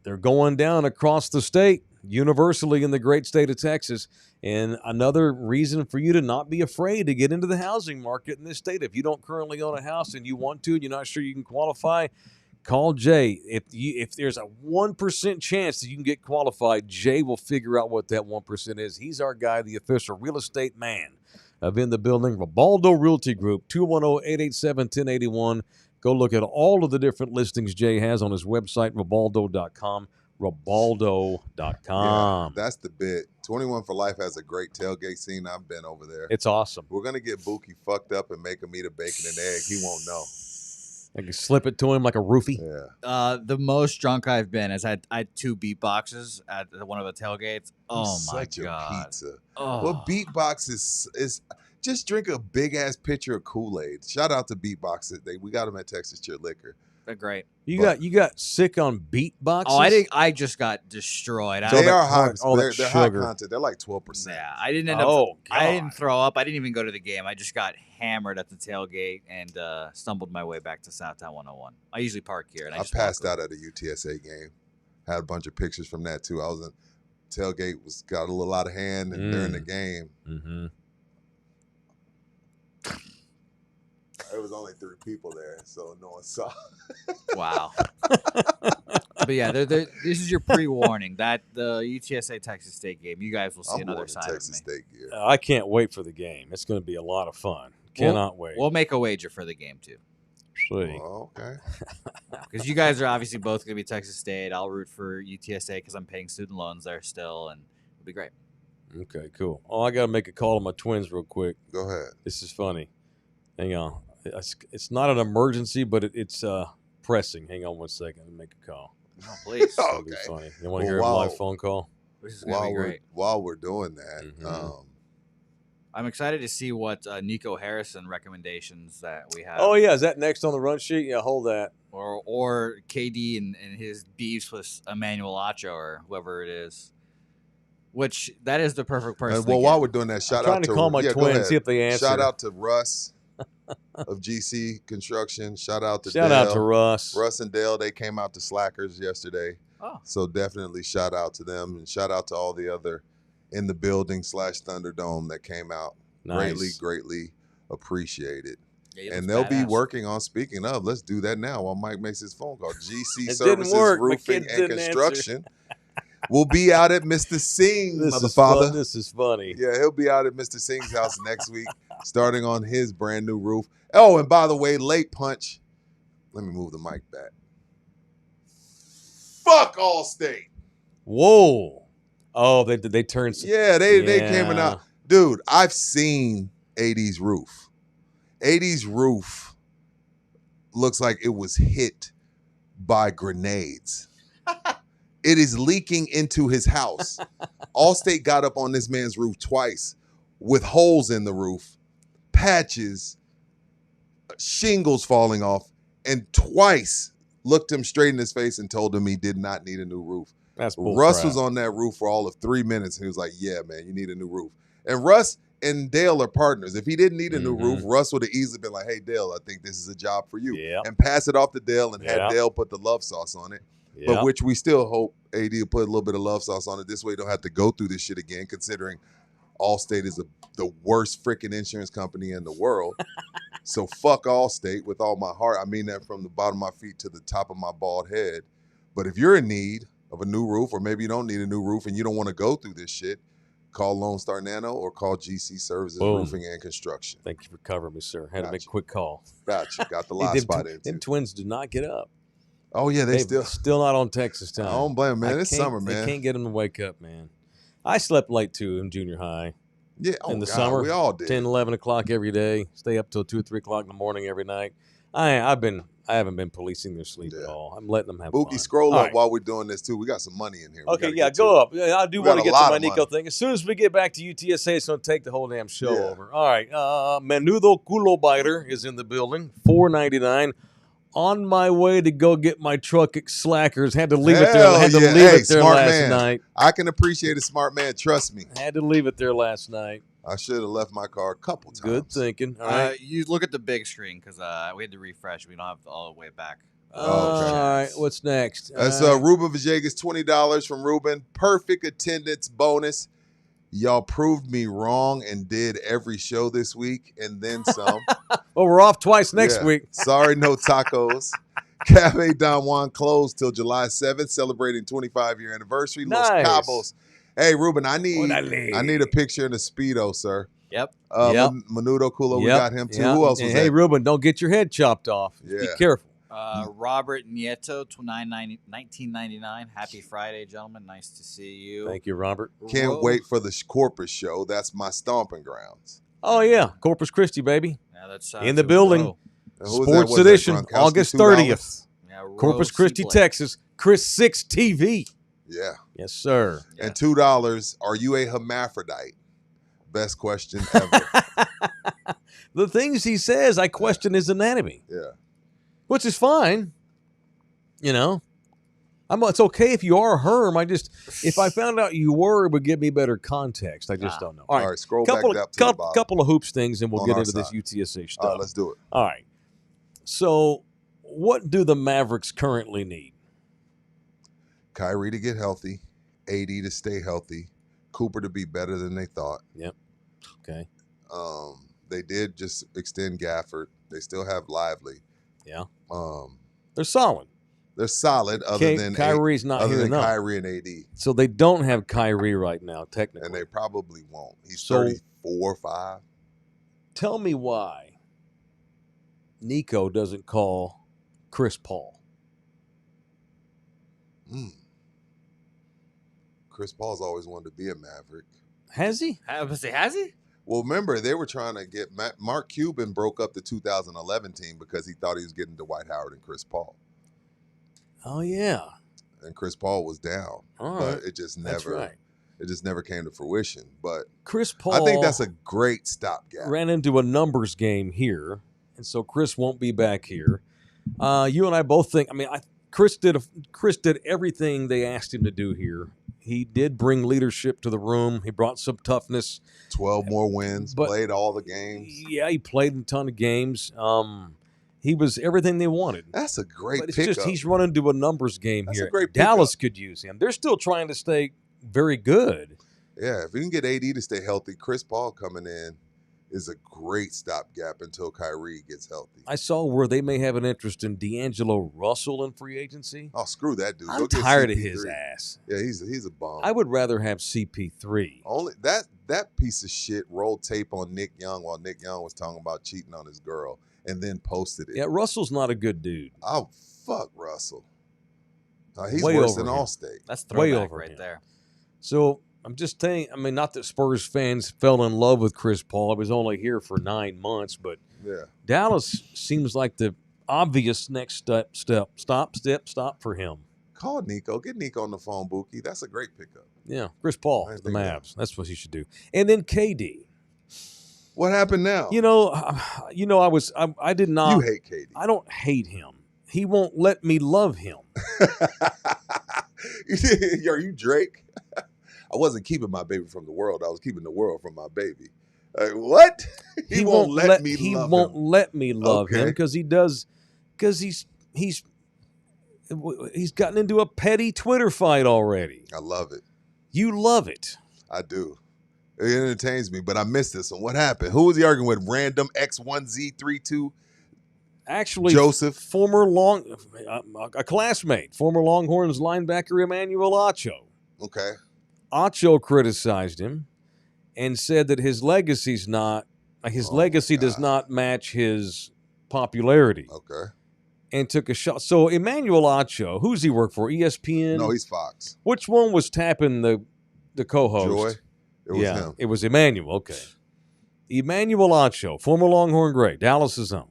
Speaker 2: They're going down across the state, universally in the great state of Texas. And another reason for you to not be afraid to get into the housing market in this state. If you don't currently own a house and you want to, and you're not sure you can qualify, call Jay. If there's a 1% chance that you can get qualified, Jay will figure out what that 1% is. He's our guy, the official real estate man of In the Building, Ribaldo Realty Group, 210-887-1081. Go look at all of the different listings Jay has on his website, Ribaldo.com. Ribaldo.com.
Speaker 3: Yeah, that's the bit. 21 for Life has a great tailgate scene. I've been over there.
Speaker 2: It's awesome.
Speaker 3: We're going to get Buki fucked up and make him eat a bacon and egg. He won't know.
Speaker 2: I can slip it to him like a roofie.
Speaker 3: Yeah.
Speaker 4: The most drunk I've been is I had 2 beatboxes at one of the tailgates. Oh my
Speaker 3: Such
Speaker 4: god!
Speaker 3: a pizza.
Speaker 4: Oh.
Speaker 3: Well, Beatbox is just drink a big ass pitcher of Kool-Aid. Shout out to Beatbox. We got them at Texas Cheer Liquor.
Speaker 4: They're great.
Speaker 2: You got sick on beatboxes?
Speaker 4: Oh, I just got destroyed.
Speaker 3: They are high.
Speaker 2: They're
Speaker 3: High
Speaker 2: sugar.
Speaker 3: content. They're like 12%.
Speaker 4: Yeah, I didn't end up.
Speaker 2: Oh,
Speaker 4: I
Speaker 2: God.
Speaker 4: didn't throw up. I didn't even go to the game. I just got hammered at the tailgate and stumbled my way back to Southtown 101. I usually park here. And I
Speaker 3: I
Speaker 4: just
Speaker 3: passed
Speaker 4: walk
Speaker 3: out at a UTSA game. Had a bunch of pictures from that too. I was in tailgate, got a little out of hand and during the game.
Speaker 2: Mm-hmm.
Speaker 3: There was only 3 people there, so no one saw.
Speaker 4: Wow. But yeah, this is your pre-warning that the UTSA Texas State game. You guys will see
Speaker 3: I'm
Speaker 4: another
Speaker 3: going to
Speaker 4: side of me.
Speaker 3: Texas State gear.
Speaker 2: I can't wait for the game. It's going to be a lot of fun. Cannot wait.
Speaker 4: We'll make a wager for the game too.
Speaker 2: See.
Speaker 3: Oh, okay.
Speaker 4: Because you guys are obviously both going to be Texas State. I'll root for UTSA because I'm paying student loans there still, and it'll be great.
Speaker 2: Okay, cool. Oh, I got to make a call to my twins real quick.
Speaker 3: Go ahead.
Speaker 2: This is funny. Hang on. It's not an emergency, but it's pressing. Hang on one second. Let me make a call.
Speaker 4: Oh, please.
Speaker 2: That'll be
Speaker 3: Okay.
Speaker 2: funny. You want to hear a live phone call?
Speaker 4: This is going to be great.
Speaker 3: While we're doing that,
Speaker 2: Mhm.
Speaker 4: I'm excited to see what Nico Harrison recommendations that we have.
Speaker 2: Oh, yeah. Is that next on the run sheet? Yeah, hold that.
Speaker 4: Or KD and his beefs with Emmanuel Acho or whoever it is. Which, that is the perfect person.
Speaker 3: well,
Speaker 4: to
Speaker 3: while
Speaker 4: get.
Speaker 3: we're doing that, shout
Speaker 2: I'm
Speaker 3: out
Speaker 2: trying to call my
Speaker 3: go
Speaker 2: twins,
Speaker 3: ahead.
Speaker 2: see if they answer.
Speaker 3: Shout out to Russ of GC Construction. Shout out to
Speaker 2: Shout
Speaker 3: Dale.
Speaker 2: out to Russ.
Speaker 3: Russ and Dale, they came out to Slackers yesterday.
Speaker 4: Oh.
Speaker 3: So definitely shout out to them and shout out to all the other In the Building / Thunderdome that came out.
Speaker 2: Nice.
Speaker 3: Greatly appreciated.
Speaker 4: Yeah,
Speaker 3: And they'll be working on, speaking of, let's do that now while Mike makes his phone call. GC
Speaker 2: It
Speaker 3: Services,
Speaker 2: didn't work. My
Speaker 3: Roofing
Speaker 2: kids
Speaker 3: and
Speaker 2: didn't answer.
Speaker 3: Construction. We'll be out at Mr. Singh, motherfather.
Speaker 2: This is funny.
Speaker 3: Yeah, he'll be out at Mr. Singh's house next week, starting on his brand new roof. Oh, and by the way, late punch. Let me move the mic back. Fuck Allstate.
Speaker 2: Whoa. Oh, they turned.
Speaker 3: Yeah, they came
Speaker 2: Yeah.
Speaker 3: out. Dude, I've seen 80's roof. 80's roof looks like it was hit by grenades. It is leaking into his house. Allstate got up on this man's roof twice with holes in the roof, patches, shingles falling off, and twice looked him straight in his face and told him he did not need a new roof.
Speaker 2: That's bull
Speaker 3: Russ
Speaker 2: crap.
Speaker 3: was on that roof for all of 3 minutes, and he was like, yeah, man, you need a new roof. And Russ and Dale are partners. If he didn't need a new roof, Russ would have easily been like, hey, Dale, I think this is a job for you.
Speaker 2: Yep.
Speaker 3: And pass it off to Dale and
Speaker 2: Yep.
Speaker 3: have Dale put the love sauce on it.
Speaker 2: Yep.
Speaker 3: But which we still hope AD will put a little bit of love sauce on it. This way you don't have to go through this shit again, considering Allstate is the worst freaking insurance company in the world. So fuck Allstate with all my heart. I mean that from the bottom of my feet to the top of my bald head. But if you're in need of a new roof, or maybe you don't need a new roof and you don't want to go through this shit, Call Lone Star Nano or call GC Services
Speaker 2: Boom.
Speaker 3: Roofing and Construction.
Speaker 2: Thank you for covering me, sir. Had to make a
Speaker 3: Gotcha.
Speaker 2: quick call.
Speaker 3: Gotcha. Got the
Speaker 2: Hey,
Speaker 3: live
Speaker 2: them
Speaker 3: spot in
Speaker 2: them
Speaker 3: too.
Speaker 2: twins did not get up.
Speaker 3: Oh yeah, they still.
Speaker 2: not on Texas time.
Speaker 3: I don't blame them, man.
Speaker 2: I
Speaker 3: It's
Speaker 2: can't-
Speaker 3: summer, man.
Speaker 2: They can't get them to wake up, man. I slept late too in junior high.
Speaker 3: Yeah. Oh,
Speaker 2: in the
Speaker 3: God,
Speaker 2: summer,
Speaker 3: we all did.
Speaker 2: 10, 11 o'clock every day. Stay up till 2 or 3 o'clock in the morning every night. I haven't been policing their sleep at
Speaker 3: Yeah.
Speaker 2: all. I'm letting them have
Speaker 3: Bookie,
Speaker 2: fun.
Speaker 3: scroll
Speaker 2: All
Speaker 3: up
Speaker 2: right.
Speaker 3: while we're doing this too. We got some money in here. We
Speaker 2: Okay,
Speaker 3: gotta
Speaker 2: yeah,
Speaker 3: get to
Speaker 2: go
Speaker 3: it.
Speaker 2: up. Yeah, I do
Speaker 3: We
Speaker 2: want
Speaker 3: got
Speaker 2: to
Speaker 3: a
Speaker 2: get
Speaker 3: lot
Speaker 2: to my
Speaker 3: of
Speaker 2: Nico
Speaker 3: money.
Speaker 2: thing. As soon as we get back to UTSA, it's going to take the whole damn show
Speaker 3: Yeah.
Speaker 2: over. All right, Menudo Culo Biter is in the building. $4.99. On my way to go get my truck at Slackers. Had to leave it there.
Speaker 3: Hell
Speaker 2: Had to
Speaker 3: yeah.
Speaker 2: leave
Speaker 3: Hey,
Speaker 2: it there
Speaker 3: smart
Speaker 2: last
Speaker 3: man.
Speaker 2: night.
Speaker 3: I can appreciate a smart man. Trust me.
Speaker 2: Had to leave it there last night.
Speaker 3: I should have left my car a couple times.
Speaker 2: Good thinking. All right.
Speaker 4: You look at the big screen because we had to refresh. We don't have all the way back.
Speaker 3: Okay.
Speaker 2: All right. What's next?
Speaker 3: That's
Speaker 2: All right.
Speaker 3: Ruben Villegas, $20 from Ruben. Perfect attendance bonus. Y'all proved me wrong and did every show this week and then some.
Speaker 2: Well, we're off twice next
Speaker 3: Yeah.
Speaker 2: week.
Speaker 3: Sorry, no tacos. Cafe Don Juan closed till July 7th, celebrating 25-year anniversary. Los
Speaker 2: Nice.
Speaker 3: Cabos. Hey, Ruben, I need
Speaker 2: Orale.
Speaker 3: a picture in the Speedo, sir.
Speaker 4: Yep.
Speaker 2: Yep.
Speaker 3: Menudo Culo, we
Speaker 2: Yep.
Speaker 3: got him too.
Speaker 2: Yep.
Speaker 3: Who else
Speaker 2: And
Speaker 3: was
Speaker 2: hey,
Speaker 3: that?
Speaker 2: Ruben, don't get your head chopped off. Be
Speaker 3: Yeah.
Speaker 2: careful.
Speaker 4: Robert Nieto, 1999. Happy Friday, gentlemen. Nice to see you.
Speaker 2: Thank you, Robert.
Speaker 3: Can't wait for the Corpus show. That's my stomping grounds.
Speaker 2: Oh, yeah. Corpus Christi, baby.
Speaker 4: Yeah, that's
Speaker 2: In the building.
Speaker 3: And who was that?
Speaker 2: Sports
Speaker 3: Was that
Speaker 2: Edition,
Speaker 3: Gronkowski,
Speaker 2: August
Speaker 3: $2?
Speaker 2: 30th.
Speaker 4: Yeah,
Speaker 2: Corpus
Speaker 4: Roe
Speaker 2: Christi,
Speaker 4: Seabley.
Speaker 2: Texas. Chris 6 TV.
Speaker 3: Yeah.
Speaker 2: Yes, sir.
Speaker 4: Yeah.
Speaker 3: And $2, are you a hermaphrodite? Best question ever.
Speaker 2: The things he says, I question his anatomy,
Speaker 3: Yeah.
Speaker 2: which is fine. You know, it's okay if you are a herm. If I found out you were, it would give me better context. I just don't know. All right.
Speaker 3: Scroll
Speaker 2: Couple
Speaker 3: back up to
Speaker 2: of,
Speaker 3: the bottom.
Speaker 2: couple of hoops things, and we'll
Speaker 3: On
Speaker 2: get
Speaker 3: our
Speaker 2: into this
Speaker 3: side.
Speaker 2: UTSA stuff.
Speaker 3: All right, let's do it.
Speaker 2: All right. So, what do the Mavericks currently need?
Speaker 3: Kyrie to get healthy, AD to stay healthy, Cooper to be better than they thought.
Speaker 2: Okay.
Speaker 3: They did just extend Gafford. They still have Lively.
Speaker 2: Yeah.
Speaker 3: Um,
Speaker 2: They're solid.
Speaker 3: they're solid other than
Speaker 2: Kyrie's not
Speaker 3: other
Speaker 2: here
Speaker 3: than
Speaker 2: enough.
Speaker 3: Kyrie and AD,
Speaker 2: So they don't have Kyrie right now, technically.
Speaker 3: and they probably won't. He's
Speaker 2: So-
Speaker 3: 34, 5.
Speaker 2: Tell me why Nico doesn't call Chris Paul.
Speaker 3: Chris Paul's always wanted to be a Maverick.
Speaker 2: Has he?
Speaker 4: Has he?
Speaker 3: Well, remember, they were trying to get Mark Cuban broke up the 2011 team because he thought he was getting Dwight Howard and Chris Paul.
Speaker 2: Oh, yeah.
Speaker 3: And Chris Paul was down.
Speaker 2: All
Speaker 3: but
Speaker 2: right.
Speaker 3: it just
Speaker 2: That's
Speaker 3: never
Speaker 2: right.
Speaker 3: it just never came to fruition. But
Speaker 2: Chris Paul
Speaker 3: I think that's a great stopgap.
Speaker 2: ran into a numbers game here, and so Chris won't be back here. You and I both think, Chris did everything they asked him to do here. He did bring leadership to the room. He brought some toughness.
Speaker 3: 12 more wins,
Speaker 2: But-
Speaker 3: played all the games.
Speaker 2: Yeah, he played a ton of games. He was everything they wanted.
Speaker 3: That's a great
Speaker 2: But it's
Speaker 3: pickup.
Speaker 2: just he's running into a numbers game
Speaker 3: That's
Speaker 2: here.
Speaker 3: a great
Speaker 2: Dallas could use him. They're still trying to stay very good.
Speaker 3: Yeah, if we can get AD to stay healthy, Chris Paul coming in is a great stopgap until Kyrie gets healthy.
Speaker 2: I saw where they may have an interest in D'Angelo Russell in free agency.
Speaker 3: Oh, screw that dude.
Speaker 2: I'm
Speaker 3: Go get
Speaker 2: tired of
Speaker 3: CP3.
Speaker 2: his ass.
Speaker 3: Yeah, he's a bum.
Speaker 2: I would rather have CP3.
Speaker 3: Only that piece of shit rolled tape on Nick Young while Nick Young was talking about cheating on his girl and then posted it.
Speaker 2: Yeah, Russell's not a good dude.
Speaker 3: Oh, fuck Russell. He's
Speaker 2: Way
Speaker 3: worse
Speaker 2: over
Speaker 3: than
Speaker 2: him.
Speaker 3: Allstate.
Speaker 4: That's
Speaker 2: Way
Speaker 4: throwback
Speaker 2: over
Speaker 4: right
Speaker 2: him.
Speaker 4: there.
Speaker 2: So I'm just saying, not that Spurs fans fell in love with Chris Paul. He was only here for 9 months, but
Speaker 3: Yeah.
Speaker 2: Dallas seems like the obvious next stop for him.
Speaker 3: Call Nico. Get Nico on the phone, Buki. That's a great pickup.
Speaker 2: Yeah, Chris Paul,
Speaker 3: I
Speaker 2: the
Speaker 3: think that.
Speaker 2: Mavs. That's what he should do. And then KD.
Speaker 3: What happened now?
Speaker 2: I did not.
Speaker 3: You hate KD.
Speaker 2: I don't hate him. He won't let me love him.
Speaker 3: Are you Drake? I wasn't keeping my baby from the world. I was keeping the world from my baby. What? He won't let me
Speaker 2: He
Speaker 3: love
Speaker 2: won't
Speaker 3: him.
Speaker 2: let me love him
Speaker 3: Okay.
Speaker 2: because he does. Because he's gotten into a petty Twitter fight already.
Speaker 3: I love it.
Speaker 2: You love it.
Speaker 3: I do. It entertains me, but I missed this one. What happened? Who was he arguing with? Random X1Z32?
Speaker 2: Actually,
Speaker 3: Joseph.
Speaker 2: a classmate, former Longhorns linebacker Emmanuel Acho.
Speaker 3: Okay.
Speaker 2: Acho criticized him. and said that his legacy does not match his popularity.
Speaker 3: Okay.
Speaker 2: And took a shot. So Emmanuel Acho, who's he work for? ESPN?
Speaker 3: No, he's Fox.
Speaker 2: Which one was tapping the co-host?
Speaker 3: Joy. It was him.
Speaker 2: It was Emmanuel. Okay. Emmanuel Acho, former Longhorn great, Dallas's own,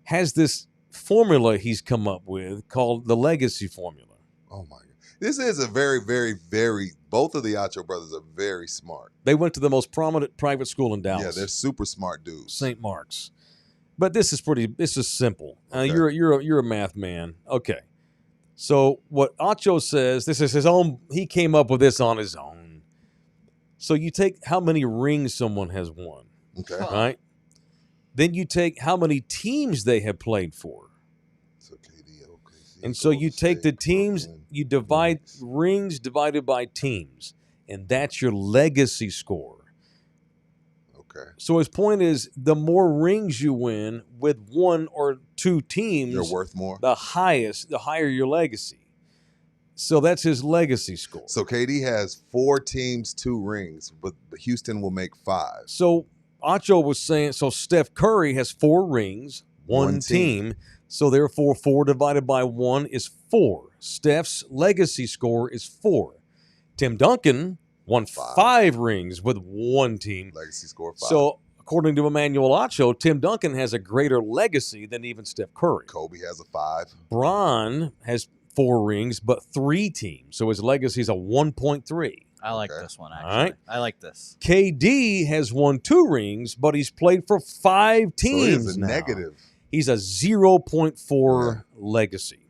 Speaker 2: has this formula he's come up with called the legacy formula.
Speaker 3: Oh my God. This is a very, very, very, both of the Acho brothers are very smart.
Speaker 2: They went to the most prominent private school in Dallas.
Speaker 3: Yeah, they're super smart dudes.
Speaker 2: St. Mark's. But this is simple.
Speaker 3: Okay.
Speaker 2: You're a math man. Okay. So what Acho says, this is his own, he came up with this on his own. So you take how many rings someone has won.
Speaker 3: Okay.
Speaker 2: Right? Then you take how many teams they have played for.
Speaker 3: So KD, OKC,
Speaker 2: And so you take the teams,
Speaker 3: Brooklyn,
Speaker 2: you divide
Speaker 3: Knicks.
Speaker 2: rings divided by teams, and that's your legacy score.
Speaker 3: Okay.
Speaker 2: So his point is, the more rings you win with one or two teams,
Speaker 3: They're worth more.
Speaker 2: the higher your legacy. So that's his legacy score.
Speaker 3: So KD has 4 teams, 2 rings, but Houston will make 5.
Speaker 2: So Acho was saying, so Steph Curry has 4 rings, one team. So therefore, 4 divided by 1 is 4. Steph's legacy score is 4. Tim Duncan won 5 rings with one team.
Speaker 3: Legacy score 5.
Speaker 2: So according to Emmanuel Acho, Tim Duncan has a greater legacy than even Steph Curry.
Speaker 3: Kobe has a 5.
Speaker 2: Bron has 4 rings, but 3 teams. So his legacy is a 1.3.
Speaker 4: I like
Speaker 3: Okay.
Speaker 4: this one, actually.
Speaker 2: All right.
Speaker 4: I like this.
Speaker 2: KD has won 2 rings, but he's played for 5
Speaker 3: So
Speaker 2: teams
Speaker 3: it's a
Speaker 2: now.
Speaker 3: negative.
Speaker 2: He's a 0.4 legacy.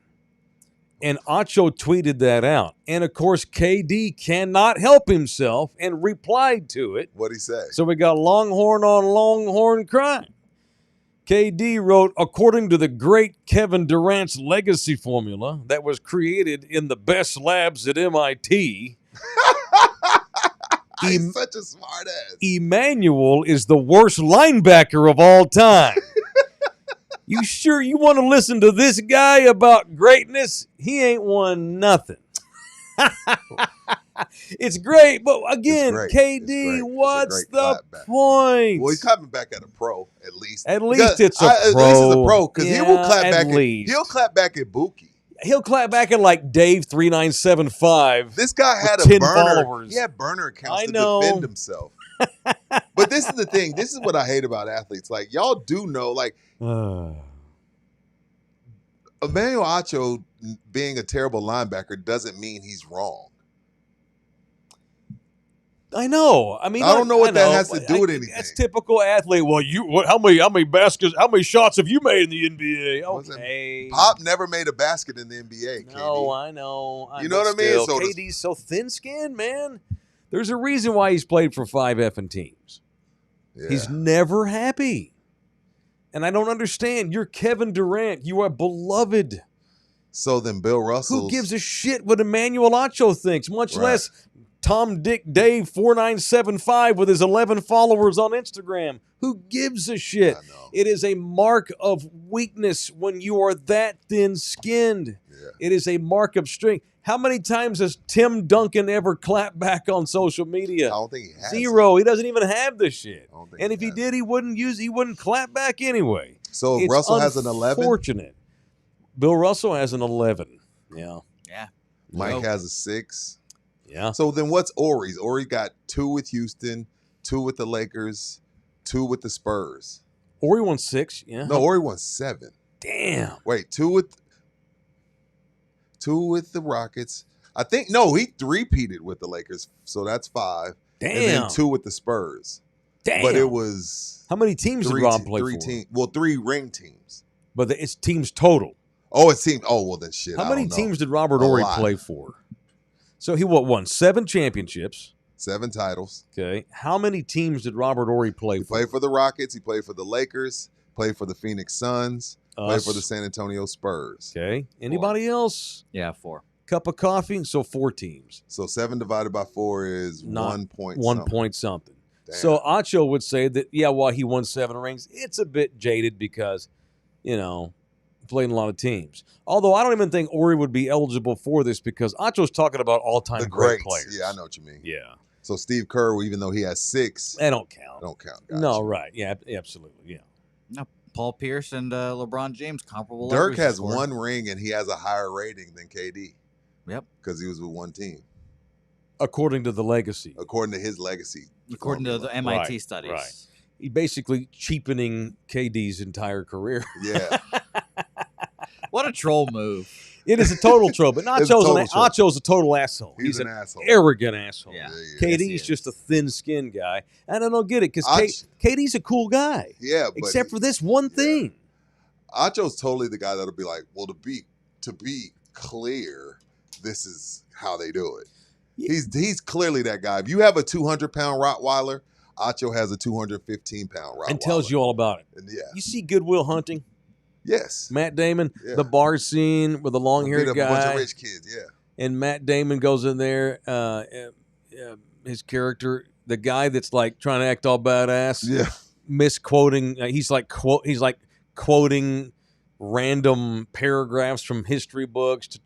Speaker 2: And Acho tweeted that out. And, of course, KD cannot help himself and replied to it.
Speaker 3: What'd he say?
Speaker 2: So we got Longhorn on Longhorn crying. KD wrote, according to the great Kevin Durant's legacy formula that was created in the best labs at MIT,
Speaker 3: He's such a smart ass.
Speaker 2: Emmanuel is the worst linebacker of all time. You sure you want to listen to this guy about greatness? He ain't won nothing. It's great, but again,
Speaker 3: It's great.
Speaker 2: KD,
Speaker 3: It's great. It's a
Speaker 2: What's
Speaker 3: great
Speaker 2: the
Speaker 3: clapback.
Speaker 2: point?
Speaker 3: Well, he's coming back at a pro, at least.
Speaker 2: At least it's a
Speaker 3: At least
Speaker 2: pro.
Speaker 3: it's a pro, because he will
Speaker 2: Yeah,
Speaker 3: clap
Speaker 2: at
Speaker 3: back.
Speaker 2: least.
Speaker 3: He'll clap back at Buki.
Speaker 2: He'll clap back at like Dave 3975.
Speaker 3: This guy had
Speaker 2: With
Speaker 3: a
Speaker 2: 10
Speaker 3: burner.
Speaker 2: followers.
Speaker 3: He had burner accounts
Speaker 2: I
Speaker 3: to
Speaker 2: know.
Speaker 3: defend himself. But this is the thing. This is what I hate about athletes. Like, y'all do know, like, Emmanuel Acho being a terrible linebacker doesn't mean he's wrong.
Speaker 2: I know. I mean,
Speaker 3: I don't know what that
Speaker 2: know.
Speaker 3: has to do with anything.
Speaker 2: That's typical athlete. Well, how many baskets? How many shots have you made in the NBA?
Speaker 3: Wasn't-
Speaker 2: Okay.
Speaker 3: Pop never made a basket in the NBA, KD.
Speaker 2: No, I know.
Speaker 3: You know what I mean?
Speaker 2: Still,
Speaker 3: So does-
Speaker 2: KD's so thin-skinned, man. There's a reason why he's played for 5 effing teams.
Speaker 3: Yeah.
Speaker 2: He's never happy. And I don't understand. You're Kevin Durant. You are beloved.
Speaker 3: So then Bill Russell.
Speaker 2: Who gives a shit what Emmanuel Acho thinks, much
Speaker 3: Right.
Speaker 2: less Tom Dick Dave 4975 with his 11 followers on Instagram? Who gives a shit?
Speaker 3: I know.
Speaker 2: It is a mark of weakness when you are that thin-skinned.
Speaker 3: Yeah.
Speaker 2: It is a mark of strength. How many times has Tim Duncan ever clapped back on social
Speaker 3: I
Speaker 2: media?
Speaker 3: don't think he has.
Speaker 2: 0. He doesn't even have this shit.
Speaker 3: I don't think
Speaker 2: And
Speaker 3: he
Speaker 2: if he
Speaker 3: has.
Speaker 2: did, he wouldn't clap back anyway.
Speaker 3: So
Speaker 2: It's
Speaker 3: Russell has an 11.
Speaker 2: Unfortunate. Bill Russell has an 11. Yeah.
Speaker 4: Yeah.
Speaker 3: Mike
Speaker 2: Nope.
Speaker 3: has a 6.
Speaker 2: Yeah.
Speaker 3: So then what's Ori's? Ori got 2 with Houston, 2 with the Lakers, 2 with the Spurs.
Speaker 2: Ori won 6. Yeah.
Speaker 3: No, Ori won 7.
Speaker 2: Damn.
Speaker 3: Wait, 2 with the Rockets. I think no, he three-peated with the Lakers, so that's 5.
Speaker 2: Damn.
Speaker 3: And then 2 with the Spurs.
Speaker 2: Damn.
Speaker 3: But it was
Speaker 2: How many teams did Rob play for?
Speaker 3: 3 ring teams.
Speaker 2: But it's teams total.
Speaker 3: Oh, it seemed. Oh, well then shit.
Speaker 2: How
Speaker 3: I
Speaker 2: many
Speaker 3: don't know.
Speaker 2: teams did Robert
Speaker 3: A
Speaker 2: Horry
Speaker 3: lot.
Speaker 2: play for? So he won 7 championships.
Speaker 3: 7 titles.
Speaker 2: Okay. How many teams did Robert Horry play
Speaker 3: He
Speaker 2: for?
Speaker 3: played for the Rockets. He played for the Lakers. Played for the Phoenix Suns. Played
Speaker 2: Us.
Speaker 3: for the San Antonio Spurs.
Speaker 2: Okay. Anybody else?
Speaker 4: Yeah, 4.
Speaker 2: Cup of coffee? So 4 teams.
Speaker 3: So 7 divided by 4 is
Speaker 2: Not
Speaker 3: 1 point.
Speaker 2: 1
Speaker 3: something.
Speaker 2: point something.
Speaker 3: Damn.
Speaker 2: So Acho would say that, yeah, while he won 7 rings, it's a bit jaded because, played in a lot of teams. Although I don't even think Ori would be eligible for this because Acho's talking about all-time
Speaker 3: the
Speaker 2: great
Speaker 3: greats.
Speaker 2: players.
Speaker 3: Yeah, I know what you mean.
Speaker 2: Yeah.
Speaker 3: So Steve Kerr, even though he has 6,
Speaker 2: They don't count.
Speaker 3: don't count. Gotcha.
Speaker 2: No, right. Yeah, absolutely. Yeah.
Speaker 4: No, Paul Pierce and LeBron James comparable.
Speaker 3: Dirk
Speaker 4: averages
Speaker 3: has
Speaker 4: score.
Speaker 3: 1 ring and he has a higher rating than KD.
Speaker 4: Yep.
Speaker 3: Because he was with one team,
Speaker 2: According to the legacy.
Speaker 3: according to his legacy.
Speaker 4: According to the MIT
Speaker 2: Right,
Speaker 4: studies.
Speaker 2: right. He basically cheapening KD's entire career.
Speaker 3: Yeah.
Speaker 4: What a troll move.
Speaker 2: It is a total troll, but
Speaker 3: It's a total troll.
Speaker 2: Nacho's a total asshole.
Speaker 3: He's
Speaker 2: He's
Speaker 3: an
Speaker 2: an
Speaker 3: asshole.
Speaker 2: arrogant asshole.
Speaker 4: Yeah.
Speaker 2: KD's
Speaker 4: Yes, he
Speaker 2: just a
Speaker 4: is.
Speaker 2: thin-skinned guy, and I don't get it because
Speaker 3: Ach-
Speaker 2: KD's a cool guy,
Speaker 3: Yeah, but
Speaker 2: except for this one thing.
Speaker 3: Acho's totally the guy that'll be like, well, to be clear, this is how they do it.
Speaker 2: Yeah.
Speaker 3: He's clearly that guy. If you have a 200-pound Rottweiler, Acho has a 215-pound Rottweiler.
Speaker 2: And tells you all about it.
Speaker 3: And yeah.
Speaker 2: You see Goodwill Hunting?
Speaker 3: Yes.
Speaker 2: Matt Damon,
Speaker 3: Yeah.
Speaker 2: the bar scene with the
Speaker 3: Beat
Speaker 2: long-haired
Speaker 3: up a bunch of
Speaker 2: guy,
Speaker 3: rich kids. Yeah.
Speaker 2: and Matt Damon goes in there. His character, the guy that's like trying to act all badass,
Speaker 3: Yeah.
Speaker 2: misquoting. He's like quoting random paragraphs from history books,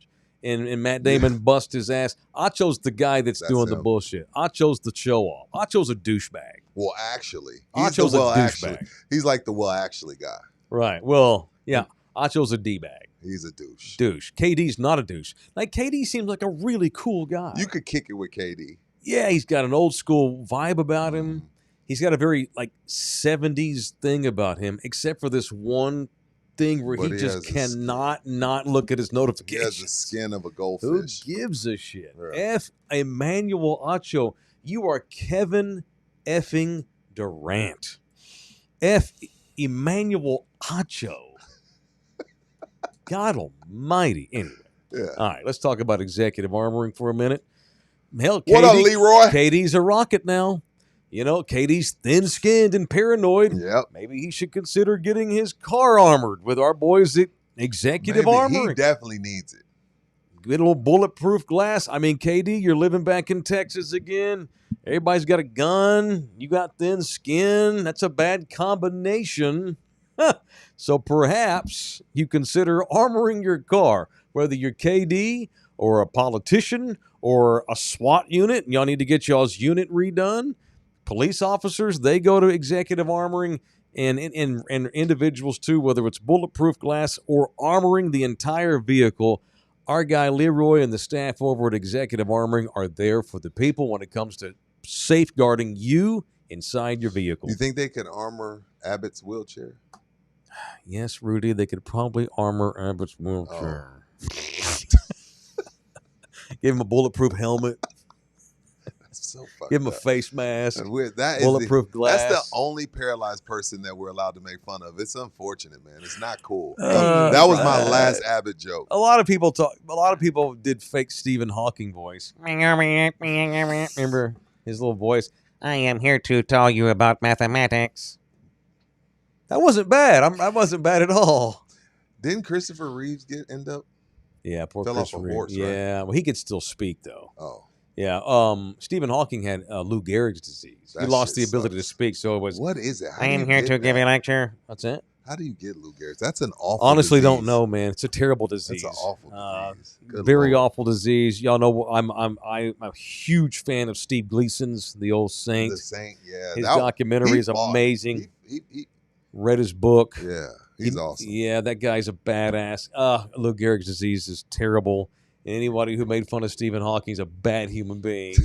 Speaker 2: and Matt Damon bust his ass. Acho's the guy that's doing the
Speaker 3: him.
Speaker 2: bullshit. Acho's the show off. Acho's a douchebag.
Speaker 3: Well, actually, he's
Speaker 2: Acho's
Speaker 3: the
Speaker 2: a
Speaker 3: well
Speaker 2: douchebag.
Speaker 3: actually. He's like the well actually guy.
Speaker 2: Right. Well, yeah. Acho's a d-bag.
Speaker 3: He's a douche.
Speaker 2: Douche. KD's not a douche. Like KD seems like a really cool guy.
Speaker 3: You could kick it with KD.
Speaker 2: Yeah, he's got an old school vibe about him. He's got a very like 70s thing about him, except for this one thing where
Speaker 3: But
Speaker 2: he
Speaker 3: he
Speaker 2: just
Speaker 3: has a
Speaker 2: cannot not look at his
Speaker 3: He has the
Speaker 2: notifications.
Speaker 3: skin of a
Speaker 2: Who
Speaker 3: goldfish.
Speaker 2: gives a shit?
Speaker 3: Right.
Speaker 2: F. Emmanuel Acho, you are Kevin effing Durant. F. Emmanuel Acho. God almighty. Anyway.
Speaker 3: Yeah.
Speaker 2: All right, let's talk about executive armoring for a minute. Hell,
Speaker 3: What up,
Speaker 2: KD
Speaker 3: Leroy?
Speaker 2: KD's a rocket now. You know, KD's thin-skinned and paranoid.
Speaker 3: Yep.
Speaker 2: Maybe he should consider getting his car armored with our boys at Executive
Speaker 3: Maybe
Speaker 2: Armoring.
Speaker 3: He definitely needs it.
Speaker 2: Get a little bulletproof glass. I mean, KD, you're living back in Texas again. Everybody's got a gun. You got thin skin. That's a bad combination. So perhaps you consider armoring your car, whether you're KD or a politician or a SWAT unit, and y'all need to get y'all's unit redone. Police officers, they go to executive armoring, and individuals too, whether it's bulletproof glass or armoring the entire vehicle. Our guy Leroy and the staff over at Executive Armoring are there for the people when it comes to safeguarding you inside your vehicle.
Speaker 3: You think they could armor Abbott's wheelchair?
Speaker 2: Yes, Rudy, they could probably armor Abbott's wheelchair. Give him a bulletproof helmet.
Speaker 3: That's so fucked
Speaker 2: Give him a
Speaker 3: up.
Speaker 2: face mask.
Speaker 3: That's weird. That is
Speaker 2: Bulletproof glass.
Speaker 3: That's the only paralyzed person that we're allowed to make fun of. It's unfortunate, man. It's not cool.
Speaker 2: Uh,
Speaker 3: that was my
Speaker 2: right.
Speaker 3: last Abbott joke.
Speaker 2: A lot of people did fake Stephen Hawking voice. Remember his little voice? I am here to tell you about mathematics. That wasn't bad. I wasn't bad at all.
Speaker 3: Didn't Christopher Reeves end up?
Speaker 2: Yeah, poor
Speaker 3: Fell off
Speaker 2: Chris
Speaker 3: a
Speaker 2: Reeve.
Speaker 3: horse, right?
Speaker 2: Yeah, well, he could still speak though.
Speaker 3: Oh,
Speaker 2: Yeah, Stephen Hawking had Lou Gehrig's disease. He
Speaker 3: That
Speaker 2: lost
Speaker 3: shit
Speaker 2: the ability
Speaker 3: sucks.
Speaker 2: to speak, so it was.
Speaker 3: what is it? How
Speaker 2: I
Speaker 3: do
Speaker 2: am
Speaker 3: you
Speaker 2: here
Speaker 3: get
Speaker 2: to give
Speaker 3: that?
Speaker 2: a lecture. That's it.
Speaker 3: How do you get Lou Gehrig's? That's an awful.
Speaker 2: Honestly, don't
Speaker 3: disease.
Speaker 2: know, man. It's a terrible disease.
Speaker 3: That's an awful disease. Good
Speaker 2: Very
Speaker 3: Lord.
Speaker 2: awful disease. Y'all know I'm a huge fan of Steve Gleason's The Old Saint.
Speaker 3: The Saint, yeah.
Speaker 2: His
Speaker 3: that-
Speaker 2: documentary
Speaker 3: he
Speaker 2: is
Speaker 3: fought.
Speaker 2: amazing.
Speaker 3: He-
Speaker 2: Read his book.
Speaker 3: yeah, he's awesome.
Speaker 2: Yeah, that guy's a badass. Lou Gehrig's disease is terrible. Anybody who made fun of Stephen Hawking's a bad human being.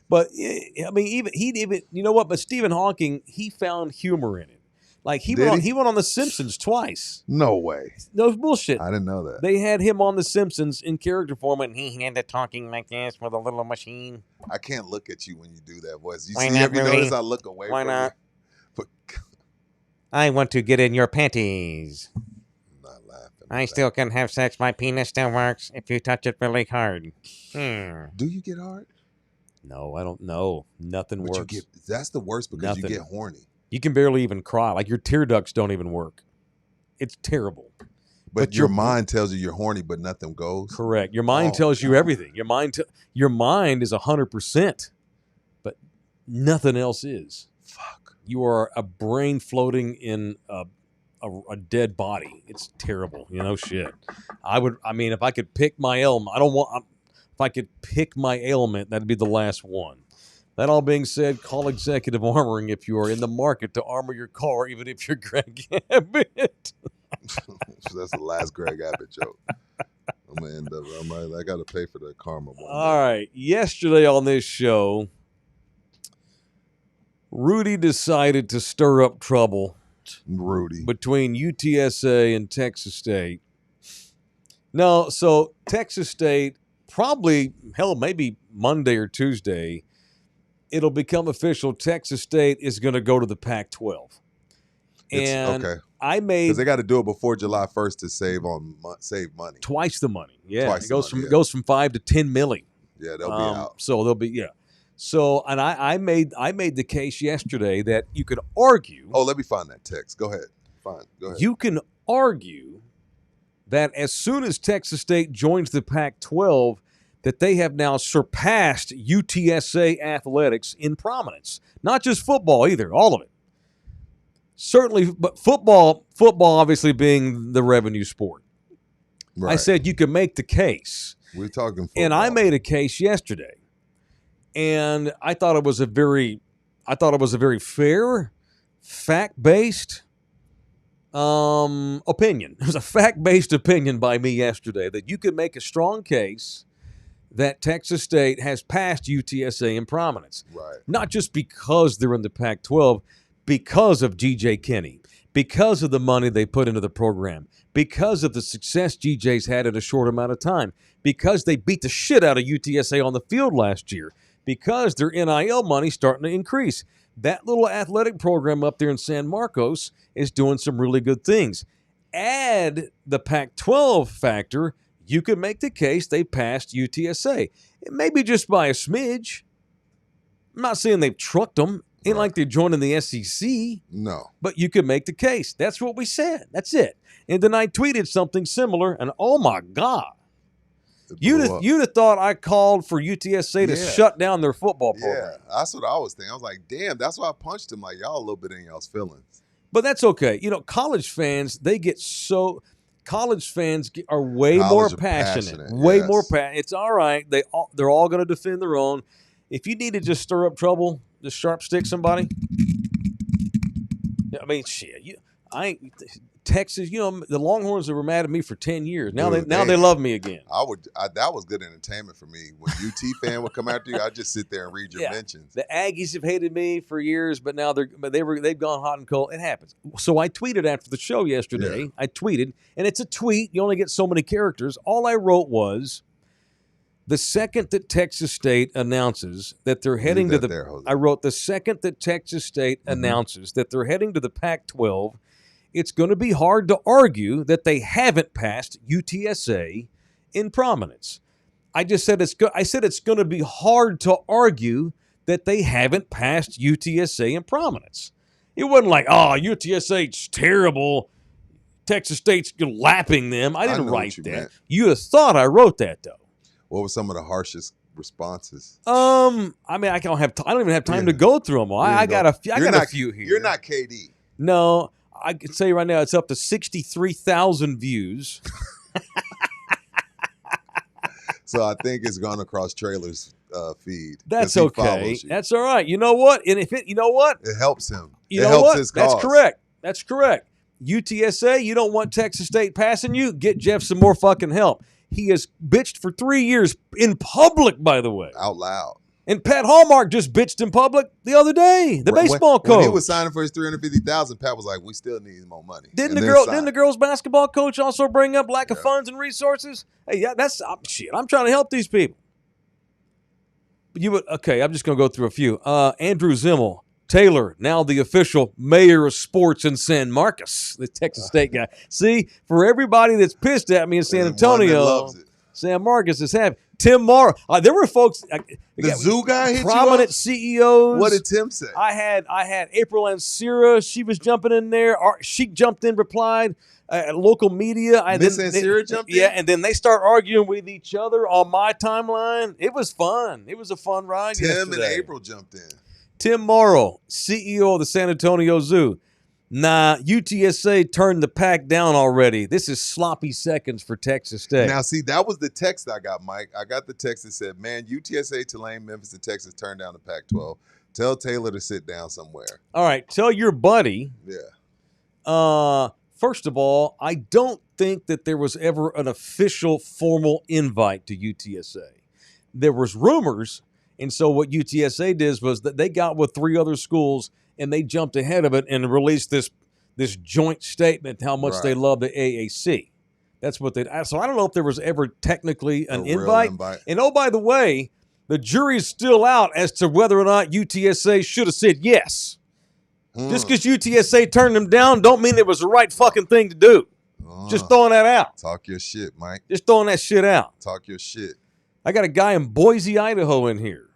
Speaker 2: But I mean, even you know what? But Stephen Hawking, he found humor in it. Like he
Speaker 3: Did he?
Speaker 2: went on The Simpsons twice.
Speaker 3: No way.
Speaker 2: No bullshit.
Speaker 3: I didn't know that.
Speaker 2: They had him on The Simpsons in character form, and he had the talking like this with a little machine.
Speaker 3: I can't look at you when you do that voice. You
Speaker 2: Why
Speaker 3: see,
Speaker 2: not,
Speaker 3: have you
Speaker 2: Rudy?
Speaker 3: noticed I look away
Speaker 2: Why
Speaker 3: from
Speaker 2: not?
Speaker 3: you?
Speaker 2: I want to get in your panties.
Speaker 3: I'm not laughing.
Speaker 2: I still can have sex. My penis still works if you touch it really hard.
Speaker 3: Do you get hard?
Speaker 2: No, I don't know. Nothing
Speaker 3: But
Speaker 2: works.
Speaker 3: that's the worst because you
Speaker 2: Nothing.
Speaker 3: get horny.
Speaker 2: You can barely even cry. Like your tear ducts don't even work. It's terrible.
Speaker 3: But
Speaker 2: But
Speaker 3: your
Speaker 2: you're-
Speaker 3: mind tells you you're horny, but nothing goes.
Speaker 2: Correct. Your mind
Speaker 3: Oh,
Speaker 2: tells you
Speaker 3: God.
Speaker 2: everything. Your mind is 100%, but nothing else is.
Speaker 3: Fuck.
Speaker 2: You are a brain floating in a dead body. It's terrible. You know, shit. I mean, if I could pick my ailment, if I could pick my ailment, that'd be the last one. That all being said, call Executive Armoring if you are in the market to armor your car, even if you're Greg Abbott.
Speaker 3: That's the last Greg Abbott joke. I'm gonna end up. I got to pay for that karma.
Speaker 2: All right. Yesterday on this show, Rudy decided to stir up trouble
Speaker 3: Rudy.
Speaker 2: between UTSA and Texas State. No, so Texas State, probably, hell, maybe Monday or Tuesday, it'll become official. Texas State is going to go to the Pac-12. And
Speaker 3: okay.
Speaker 2: I made
Speaker 3: Because they got to do it before July 1st to save money.
Speaker 2: twice the money. Yeah,
Speaker 3: Twice
Speaker 2: it
Speaker 3: the
Speaker 2: goes
Speaker 3: money,
Speaker 2: from it goes from 5 to 10 million.
Speaker 3: Yeah, they'll be out.
Speaker 2: So they'll be So and I made the case yesterday that you could argue.
Speaker 3: Oh, let me find that text. Go ahead. Fine. Go ahead.
Speaker 2: You can argue that as soon as Texas State joins the Pac-12, that they have now surpassed UTSA athletics in prominence. Not just football either, all of it. Certainly, but football obviously being the revenue sport.
Speaker 3: Right.
Speaker 2: I said you could make the case.
Speaker 3: We're talking football.
Speaker 2: And I made a case yesterday. And I thought it was a very fair, fact-based opinion. It was a fact-based opinion by me yesterday that you could make a strong case that Texas State has passed UTSA in prominence.
Speaker 3: Right.
Speaker 2: Not just because they're in the Pac-12, because of G.J. Kinney, because of the money they put into the program, because of the success GJ's had in a short amount of time, because they beat the shit out of UTSA on the field last year, because their NIL money starting to increase. That little athletic program up there in San Marcos is doing some really good things. Add the Pac-12 factor, you could make the case they passed UTSA. It may be just by a smidge. I'm not saying they've trucked them. Ain't like they're joining the SEC.
Speaker 3: No.
Speaker 2: But you could make the case. That's what we said. That's it. And then I tweeted something similar, and oh my God. You'd have thought I called for UTSA to shut down their football program.
Speaker 3: Yeah, that's what I was thinking. I was like, damn, that's why I punched him. Like, y'all a little bit in y'all's feelings.
Speaker 2: But that's okay. You know, college fans are way more passionate. Way more passionate. It's all right. They're all going to defend their own. If you need to just stir up trouble, just sharp stick somebody. I mean, shit. Texas, the Longhorns that were mad at me for 10 years. Now they love me again.
Speaker 3: That was good entertainment for me. When UT fan would come after you, I'd just sit there and read your mentions.
Speaker 2: The Aggies have hated me for years, but now they've gone hot and cold. It happens. So I tweeted after the show yesterday. Yeah. I tweeted, and it's a tweet. You only get so many characters. All I wrote was, the second that Texas State announces that they're heading to the – I wrote, the second that Texas State announces that they're heading to the Pac-12, it's going to be hard to argue that they haven't passed UTSA in prominence. I just said it's going to be hard to argue that they haven't passed UTSA in prominence. It wasn't like, UTSA's terrible. Texas State's lapping them. I didn't write that. You'd have thought I wrote that though.
Speaker 3: What were some of the harshest responses?
Speaker 2: I mean, I don't even have time to go through them all. I got a few here.
Speaker 3: You're not KD.
Speaker 2: No. I can say right now it's up to 63,000 views.
Speaker 3: So I think it's gone across Trailer's feed.
Speaker 2: That's okay. That's all right. You know what? And if it
Speaker 3: helps him.
Speaker 2: It helps his cause. That's correct. UTSA, you don't want Texas State passing you? Get Jeff some more fucking help. He has bitched for 3 years in public, by the way.
Speaker 3: Out loud.
Speaker 2: And Pat Hallmark just bitched in public the other day. The baseball coach.
Speaker 3: When he was signing for his $350,000, Pat was like, "We still need more money."
Speaker 2: Didn't the girls' basketball coach also bring up lack of funds and resources? Hey, that's shit. I'm trying to help these people. I'm just gonna go through a few. Andrew Zimmel, Taylor, now the official mayor of sports in San Marcos, the Texas State guy. See, for everybody that's pissed at me in San Antonio, San Marcos is happy. Tim Morrow. There were folks.
Speaker 3: The zoo guy hit
Speaker 2: prominent CEOs.
Speaker 3: What did Tim say?
Speaker 2: I had April Ansira. She was jumping in there. She jumped in, replied. Local media.
Speaker 3: Miss Ansira jumped in?
Speaker 2: Yeah, and then they start arguing with each other on my timeline. It was fun. It was a fun ride yesterday.
Speaker 3: Tim and April jumped in.
Speaker 2: Tim Morrow, CEO of the San Antonio Zoo. Nah, UTSA turned the pack down already. This is sloppy seconds for Texas State.
Speaker 3: Now, see, that was the text I got, Mike. I got the text that said, man, UTSA, Tulane, Memphis, and Texas turned down the Pac-12. Tell Taylor to sit down somewhere.
Speaker 2: All right, tell your buddy.
Speaker 3: Yeah.
Speaker 2: First of all, I don't think that there was ever an official formal invite to UTSA. There was rumors, and so what UTSA did was that they got with 3 other schools and they jumped ahead of it and released this joint statement how much they love the AAC. That's what they. So I don't know if there was ever technically an invite. And oh, by the way, the jury's still out as to whether or not UTSA should have said yes. Just because UTSA turned them down don't mean it was the right fucking thing to do. Just throwing that out.
Speaker 3: Talk your shit, Mike.
Speaker 2: Just throwing that shit out.
Speaker 3: Talk your shit.
Speaker 2: I got a guy in Boise, Idaho in here.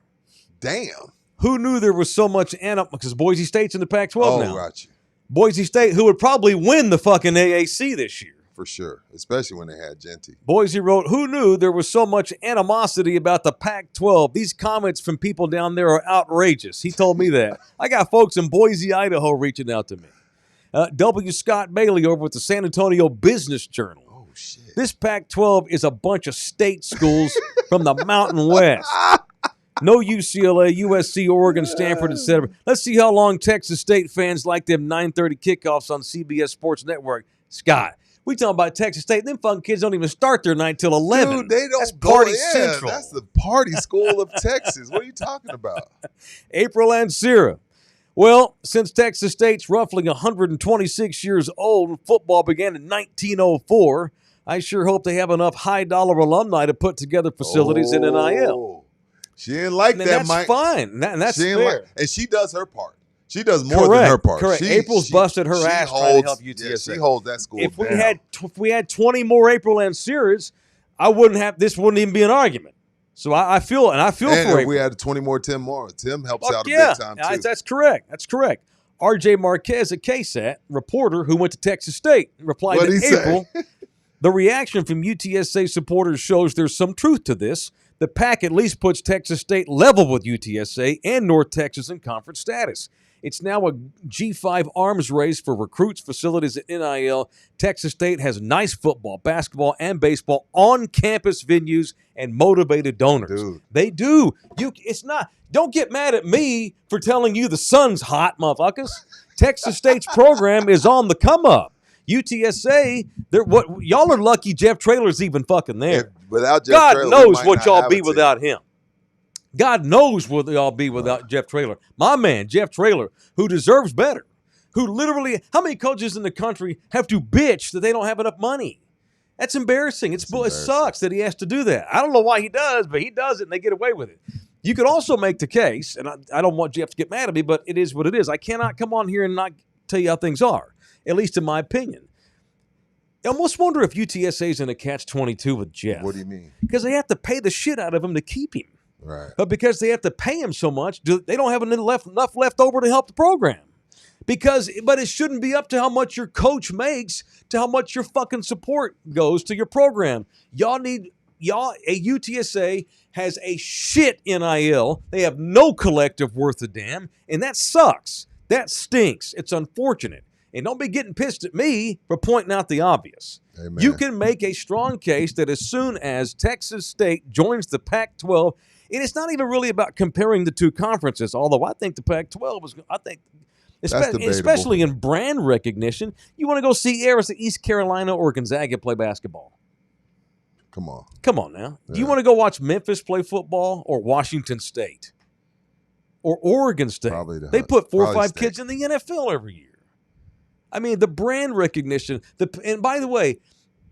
Speaker 3: Damn.
Speaker 2: Who knew there was so much because Boise State's in the Pac-12 now.
Speaker 3: Gotcha.
Speaker 2: Boise State, who would probably win the fucking AAC this year.
Speaker 3: For sure, especially when they had Genty.
Speaker 2: Boise wrote, who knew there was so much animosity about the Pac-12? These comments from people down there are outrageous. He told me that. I got folks in Boise, Idaho reaching out to me. W. Scott Bailey over at the San Antonio Business Journal.
Speaker 3: Oh, shit.
Speaker 2: This Pac-12 is a bunch of state schools from the Mountain West. No UCLA, USC, Oregon, Stanford, etc. Let's see how long Texas State fans like them 9:30 kickoffs on CBS Sports Network. Scott, we talking about Texas State. Them fucking kids don't even start their night till 11.
Speaker 3: Dude, they don't
Speaker 2: That's Party
Speaker 3: Central.
Speaker 2: Central.
Speaker 3: That's the party school of Texas. What are you talking about?
Speaker 2: April and Sierra. Well, since Texas State's roughly 126 years old and football began in 1904, I sure hope they have enough high-dollar alumni to put together facilities in NIL.
Speaker 3: She didn't like that,
Speaker 2: that's
Speaker 3: Mike.
Speaker 2: Fine. And that's fair.
Speaker 3: And she does her part. She does more than her part.
Speaker 2: Correct. April's busted her ass trying to help UTSA.
Speaker 3: Yeah, she holds that school
Speaker 2: If
Speaker 3: down.
Speaker 2: we had 20 more April and Sears, this wouldn't even be an argument. So I feel for
Speaker 3: if
Speaker 2: April.
Speaker 3: we had 20 more, Tim Moore. Tim helps out a
Speaker 2: yeah.
Speaker 3: big time, too.
Speaker 2: That's correct. R.J. Marquez at KSAT, reporter who went to Texas State, replied
Speaker 3: What'd
Speaker 2: to
Speaker 3: he say?
Speaker 2: April, the reaction from UTSA supporters shows there's some truth to this. The PAC at least puts Texas State level with UTSA and North Texas in conference status. It's now a G5 arms race for recruits, facilities, and NIL. Texas State has nice football, basketball, and baseball on-campus venues and motivated donors.
Speaker 3: Dude.
Speaker 2: They do. Don't get mad at me for telling you the sun's hot, motherfuckers. Texas State's program is on the come-up. UTSA, y'all are lucky Jeff Traylor's even fucking there.
Speaker 3: Without Jeff
Speaker 2: God
Speaker 3: Traylor,
Speaker 2: knows what y'all be without him. God knows what y'all be without Jeff Traylor. My man, Jeff Traylor, who deserves better. Who literally, how many coaches in the country have to bitch that they don't have enough money? That's embarrassing. It sucks that he has to do that. I don't know why he does, but he does it and they get away with it. You could also make the case, and I don't want Jeff to get mad at me, but it is what it is. I cannot come on here and not tell you how things are, at least in my opinion. I almost wonder if UTSA is in a catch-22 with Jeff.
Speaker 3: What do you mean?
Speaker 2: Because they have to pay the shit out of him to keep him.
Speaker 3: Right.
Speaker 2: But because they have to pay him so much, they don't have enough left over to help the program. But it shouldn't be up to how much your coach makes to how much your fucking support goes to your program. UTSA has a shit NIL. They have no collective worth a damn, and that sucks. That stinks. It's unfortunate. And don't be getting pissed at me for pointing out the obvious.
Speaker 3: Amen.
Speaker 2: You can make a strong case that as soon as Texas State joins the Pac-12, and it's not even really about comparing the two conferences, although I think the Pac-12 is, especially in brand recognition, you want to go see East Carolina or Gonzaga play basketball.
Speaker 3: Come on
Speaker 2: now.
Speaker 3: Yeah.
Speaker 2: Do you want to go watch Memphis play football or Washington State or Oregon State? They put 4 or 5 kids in the NFL every year. I mean, the brand recognition. And by the way,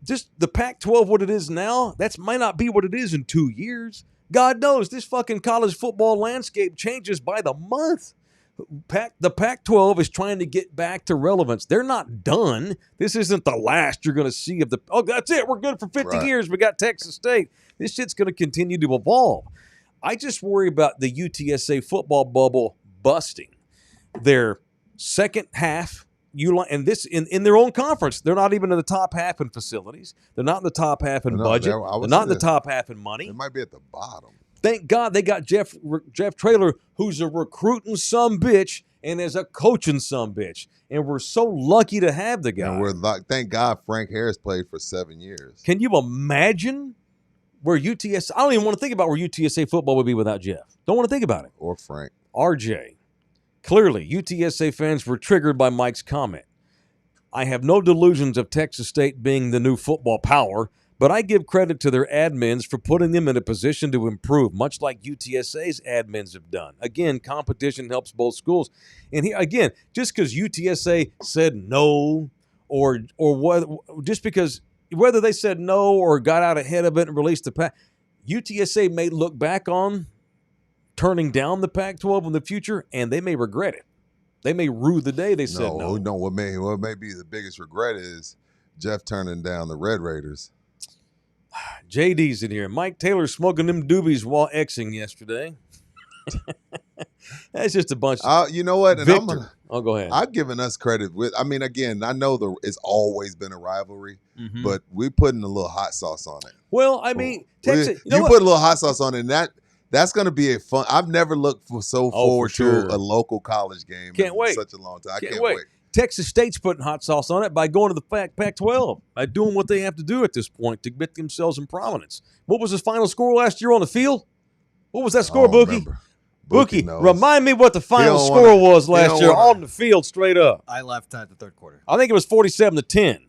Speaker 2: just the Pac-12, what it is now, that might not be what it is in 2 years. God knows this fucking college football landscape changes by the month. The Pac-12 is trying to get back to relevance. They're not done. This isn't the last you're going to see of that's it. We're good for 50 years. We got Texas State. This shit's going to continue to evolve. I just worry about the UTSA football bubble busting. Their second half, and this in their own conference, they're not even in the top half in facilities. They're not in the top half in budget. They're not in the top half in money.
Speaker 3: They might be at the bottom.
Speaker 2: Thank God they got Jeff Traylor, who's a recruiting sumbitch, and as a coaching sumbitch. And we're so lucky to have the guy.
Speaker 3: And we're thank God Frank Harris played for 7 years.
Speaker 2: Can you imagine where UTSA? I don't even want to think about where UTSA football would be without Jeff. Don't want to think about it.
Speaker 3: Or Frank.
Speaker 2: RJ. Clearly, UTSA fans were triggered by Mike's comment. I have no delusions of Texas State being the new football power, but I give credit to their admins for putting them in a position to improve, much like UTSA's admins have done. Again, competition helps both schools. And here, again, just because UTSA said no or what, just because whether they said no or got out ahead of it and released the pack, UTSA may look back on turning down the Pac-12 in the future, and they may regret it. They may rue the day they said no.
Speaker 3: No, what may be the biggest regret is Jeff turning down the Red Raiders.
Speaker 2: JD's in here. Mike Taylor smoking them doobies while Xing yesterday. That's just a bunch of
Speaker 3: you know what? And
Speaker 2: Victor. Go ahead.
Speaker 3: I've given us credit again, I know it's always been a rivalry, but we're putting a little hot sauce on it.
Speaker 2: Well, I mean, Texas,
Speaker 3: you put a little hot sauce on it, and that's going to be a fun. I've never looked forward to a local college game in such a long time. I can't wait.
Speaker 2: Texas State's putting hot sauce on it by going to the Pac-12, by doing what they have to do at this point to get themselves in prominence. What was his final score last year on the field? What was that score, Bookie? Bookie, remind me what the final score was last year on the field, straight up.
Speaker 4: I left at the third quarter.
Speaker 2: I think it was 47-10.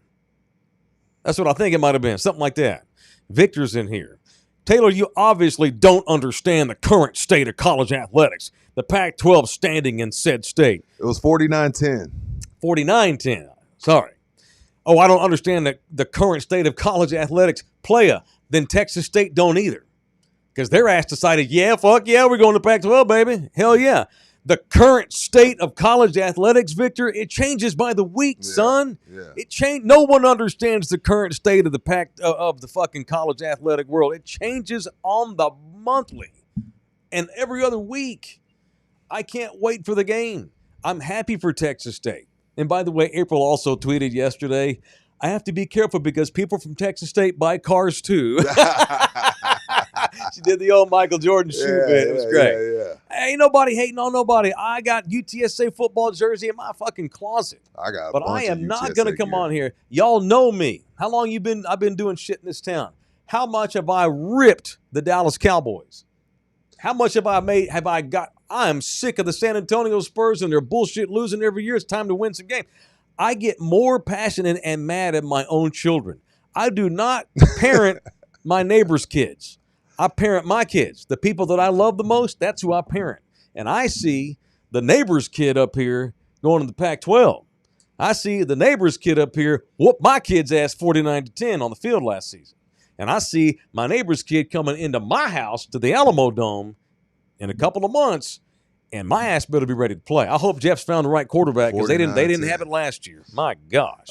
Speaker 2: That's what I think it might have been, something like that. Victor's in here. Taylor, you obviously don't understand the current state of college athletics. The Pac-12 standing in said state.
Speaker 3: It was 49-10.
Speaker 2: 49-10. Sorry. Oh, I don't understand the current state of college athletics. Playa, then Texas State don't either. Because their ass decided, yeah, fuck yeah, we're going to Pac-12, baby. Hell yeah. The current state of college athletics, Victor, it changes by the week, son.
Speaker 3: Yeah.
Speaker 2: It change. No one understands the current state of the fucking college athletic world. It changes on the monthly and every other week. I can't wait for the game. I'm happy for Texas State. And by the way, April also tweeted yesterday, I have to be careful because people from Texas State buy cars too. She did the old Michael Jordan shoe bit. It was great.
Speaker 3: Yeah.
Speaker 2: Ain't nobody hating on nobody. I got UTSA football jersey in my fucking closet.
Speaker 3: But
Speaker 2: I am not going to come on here. Y'all know me. How long I've been doing shit in this town. How much have I ripped the Dallas Cowboys? How much have I got? I am sick of the San Antonio Spurs and their bullshit losing every year. It's time to win some games. I get more passionate and mad at my own children. I do not parent my neighbor's kids. I parent my kids. The people that I love the most, that's who I parent. And I see the neighbor's kid up here going to the Pac-12. I see the neighbor's kid up here whoop my kid's ass 49-10 on the field last season. And I see my neighbor's kid coming into my house to the Alamo Dome in a couple of months, and my ass better be ready to play. I hope Jeff's found the right quarterback because they didn't have it last year. My gosh.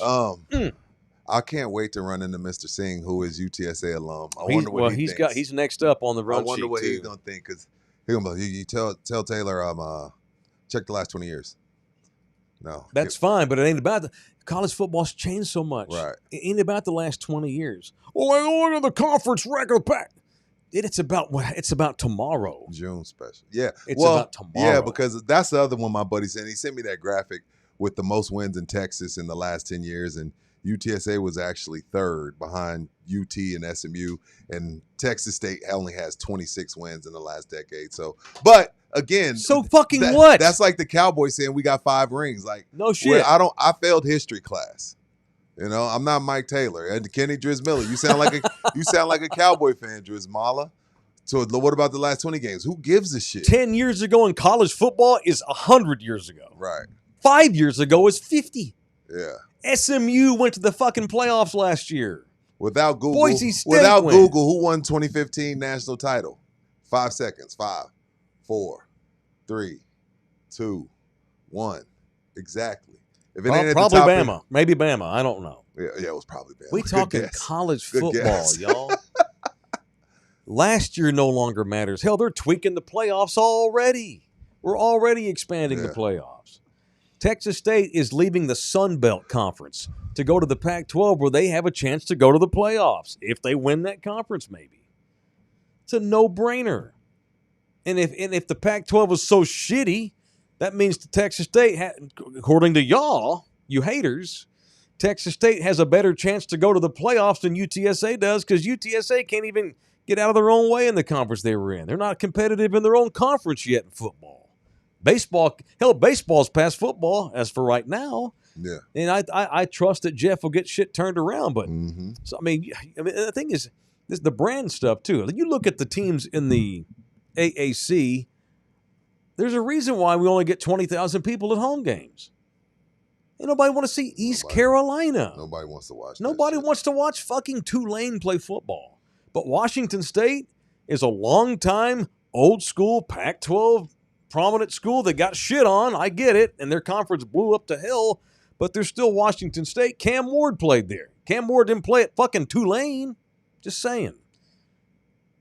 Speaker 3: I can't wait to run into Mr. Singh, who is UTSA alum. I wonder what he thinks.
Speaker 2: He's next up on the run sheet.
Speaker 3: I wonder what he's gonna think because he's gonna be, you tell Taylor check the last 20 years. No,
Speaker 2: that's fine, but it ain't about college football's changed so much.
Speaker 3: Right,
Speaker 2: it ain't about the last 20 years. Well, look at the conference record pack. It's about tomorrow.
Speaker 3: June special. Yeah,
Speaker 2: it's about tomorrow.
Speaker 3: Yeah, because that's the other one my buddy sent. He sent me that graphic with the most wins in Texas in the last 10 years, and UTSA was actually third behind UT and SMU, and Texas State only has 26 wins in the last decade. So, but again,
Speaker 2: what?
Speaker 3: That's like the Cowboys saying we got 5 rings. Like,
Speaker 2: no shit.
Speaker 3: I failed history class. You know, I'm not Mike Taylor and Kenny Drizmiller. You sound like a Cowboy fan, Drizmala. So what about the last 20 games? Who gives a shit?
Speaker 2: 10 years ago in college football is 100 years ago.
Speaker 3: Right.
Speaker 2: 5 years ago is 50.
Speaker 3: Yeah.
Speaker 2: SMU went to the fucking playoffs last year.
Speaker 3: Without Google,
Speaker 2: Boise State
Speaker 3: Google, who won 2015 national title? 5 seconds. 5, 4, 3, 2, 1. Exactly. If it ain't
Speaker 2: probably Bama. Maybe Bama. I don't know.
Speaker 3: Yeah, it was probably Bama.
Speaker 2: We talking college football, y'all. Last year no longer matters. Hell, they're tweaking the playoffs already. We're already expanding the playoffs. Texas State is leaving the Sun Belt Conference to go to the Pac-12 where they have a chance to go to the playoffs if they win that conference maybe. It's a no-brainer. And if the Pac-12 was so shitty That means that Texas State, according to y'all, you haters, Texas State has a better chance to go to the playoffs than UTSA does because UTSA can't even get out of their own way in the conference they were in. They're not competitive in their own conference yet in football. Baseball's past football as for right now.
Speaker 3: Yeah.
Speaker 2: And I trust that Jeff will get shit turned around. But so I mean, the thing is, this the brand stuff too. You look at the teams in the AAC. There's a reason why we only get 20,000 people at home games. Ain't nobody want to see East Carolina.
Speaker 3: Nobody wants to watch.
Speaker 2: Nobody wants to watch fucking Tulane play football. But Washington State is a long-time, old-school Pac-12 prominent school that got shit on. I get it, and their conference blew up to hell. But they're still Washington State. Cam Ward played there. Cam Ward didn't play at fucking Tulane. Just saying.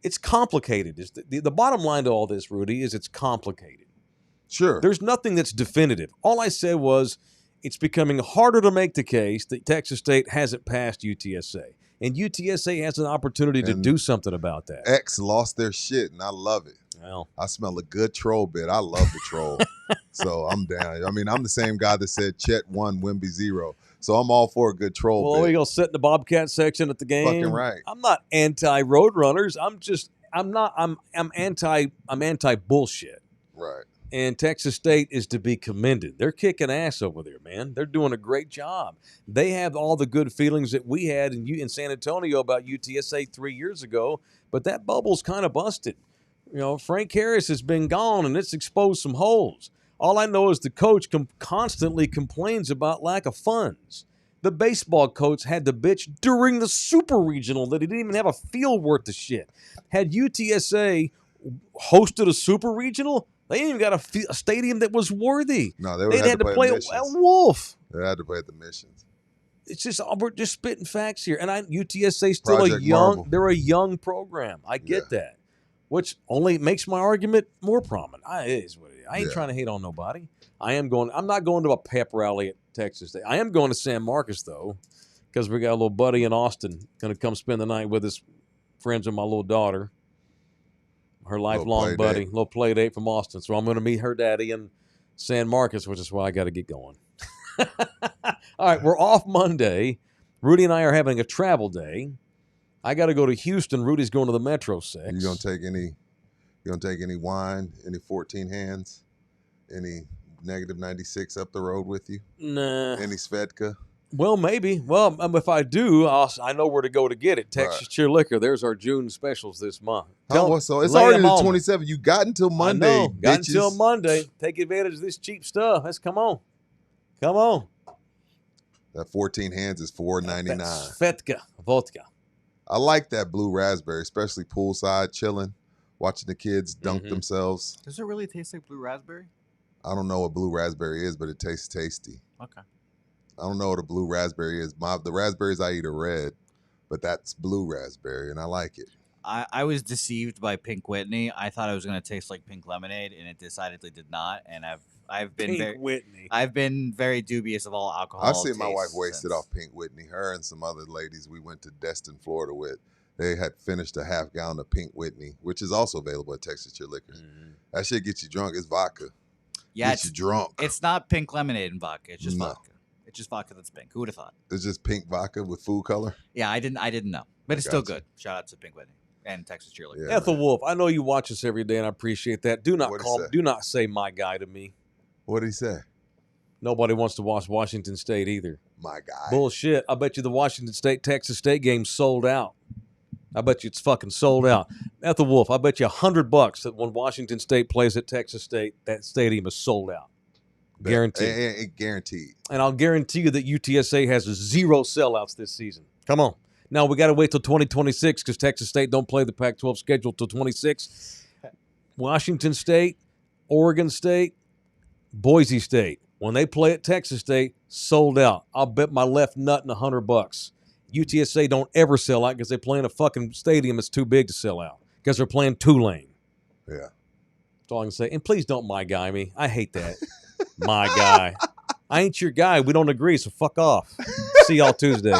Speaker 2: It's complicated. The bottom line to all this, Rudy, is it's complicated.
Speaker 3: Sure.
Speaker 2: There's nothing that's definitive. All I said was it's becoming harder to make the case that Texas State hasn't passed UTSA. And UTSA has an opportunity to do something about that.
Speaker 3: X lost their shit, and I love it.
Speaker 2: Well,
Speaker 3: I smell a good troll bit. I love the troll. So I'm down. I mean, I'm the same guy that said Chet 1, Wemby 0. So I'm all for a good troll bit.
Speaker 2: Well, you go sit in the Bobcat section at the game.
Speaker 3: Fucking right.
Speaker 2: I'm not anti-Roadrunners. I'm anti-bullshit.
Speaker 3: Right.
Speaker 2: And Texas State is to be commended. They're kicking ass over there, man. They're doing a great job. They have all the good feelings that we had in San Antonio about UTSA 3 years ago, but that bubble's kind of busted. You know, Frank Harris has been gone, and it's exposed some holes. All I know is the coach constantly complains about lack of funds. The baseball coach had to bitch during the Super Regional that he didn't even have a field worth of shit. Had UTSA hosted a Super Regional, they ain't even got a stadium that was worthy.
Speaker 3: No, they would have
Speaker 2: had to play
Speaker 3: at
Speaker 2: at Wolf.
Speaker 3: They had to play at the Missions.
Speaker 2: It's just we're just spitting facts here, and UTSA still
Speaker 3: Project
Speaker 2: a young.
Speaker 3: Marvel.
Speaker 2: They're a young program. I get that, which only makes my argument more prominent. It is what it is. I ain't trying to hate on nobody. I'm not going to a pep rally at Texas State. I am going to San Marcos though, because we got a little buddy in Austin going to come spend the night with us, friends with my little daughter. Her lifelong buddy, little play date from Austin. So I'm going to meet her daddy in San Marcos, which is why I got to get going. All right, we're off Monday. Rudy and I are having a travel day. I got to go to Houston. Rudy's going to the Metro 6.
Speaker 3: You gonna take any wine? Any 14 hands? Any negative 96 up the road with you?
Speaker 2: Nah.
Speaker 3: Any Svedka?
Speaker 2: Well, maybe. Well, if I do, I know where to go to get it. Texas Cheer Liquor. There's our June specials this month.
Speaker 3: So it's already the 27th. You got until Monday.
Speaker 2: I know. Got until Monday. Take advantage of this cheap stuff. Let's come on. Come on.
Speaker 3: That 14 hands is $4.99.
Speaker 2: Svedka vodka.
Speaker 3: I like that blue raspberry, especially poolside chilling, watching the kids dunk themselves.
Speaker 4: Does it really taste like blue raspberry?
Speaker 3: I don't know what blue raspberry is, but it tastes tasty.
Speaker 4: Okay.
Speaker 3: I don't know what a blue raspberry is. The raspberries I eat are red, but that's blue raspberry, and I like it.
Speaker 4: I was deceived by Pink Whitney. I thought it was going to taste like pink lemonade, and it decidedly did not. And I've been very dubious of all alcohol.
Speaker 3: I've seen my wife wasted off Pink Whitney. Her and some other ladies we went to Destin, Florida with. They had finished a half gallon of Pink Whitney, which is also available at Texas Cheer Liquor. That shit gets you drunk. It's vodka.
Speaker 4: Yeah,
Speaker 3: gets you drunk.
Speaker 4: It's not pink lemonade and vodka. It's just vodka. It's just vodka that's pink. Who would have thought?
Speaker 3: It's just pink vodka with food color.
Speaker 4: Yeah, I didn't know, but it's still good. Shout out to Pink Whitney and Texas Cheer Liquor.
Speaker 2: Yeah, Ethel Wolf, I know you watch us every day, and I appreciate that. Do not say my guy to me.
Speaker 3: What did he say?
Speaker 2: Nobody wants to watch Washington State either.
Speaker 3: My guy.
Speaker 2: Bullshit. I bet you the Washington State Texas State game sold out. I bet you it's fucking sold out. Ethel Wolf, I bet you $100 that when Washington State plays at Texas State, that stadium is sold out. Guaranteed.
Speaker 3: Guaranteed.
Speaker 2: And I'll guarantee you that UTSA has 0 sellouts this season. Come on. Now, we got to wait till 2026 because Texas State don't play the Pac-12 schedule till 26. Washington State, Oregon State, Boise State. When they play at Texas State, sold out. I'll bet my left nut in $100. UTSA don't ever sell out because they play in a fucking stadium that's too big to sell out because they're playing Tulane.
Speaker 3: Yeah.
Speaker 2: That's all I can say. And please don't my guy me. I hate that. My guy. I ain't your guy. We don't agree, so fuck off. See y'all Tuesday.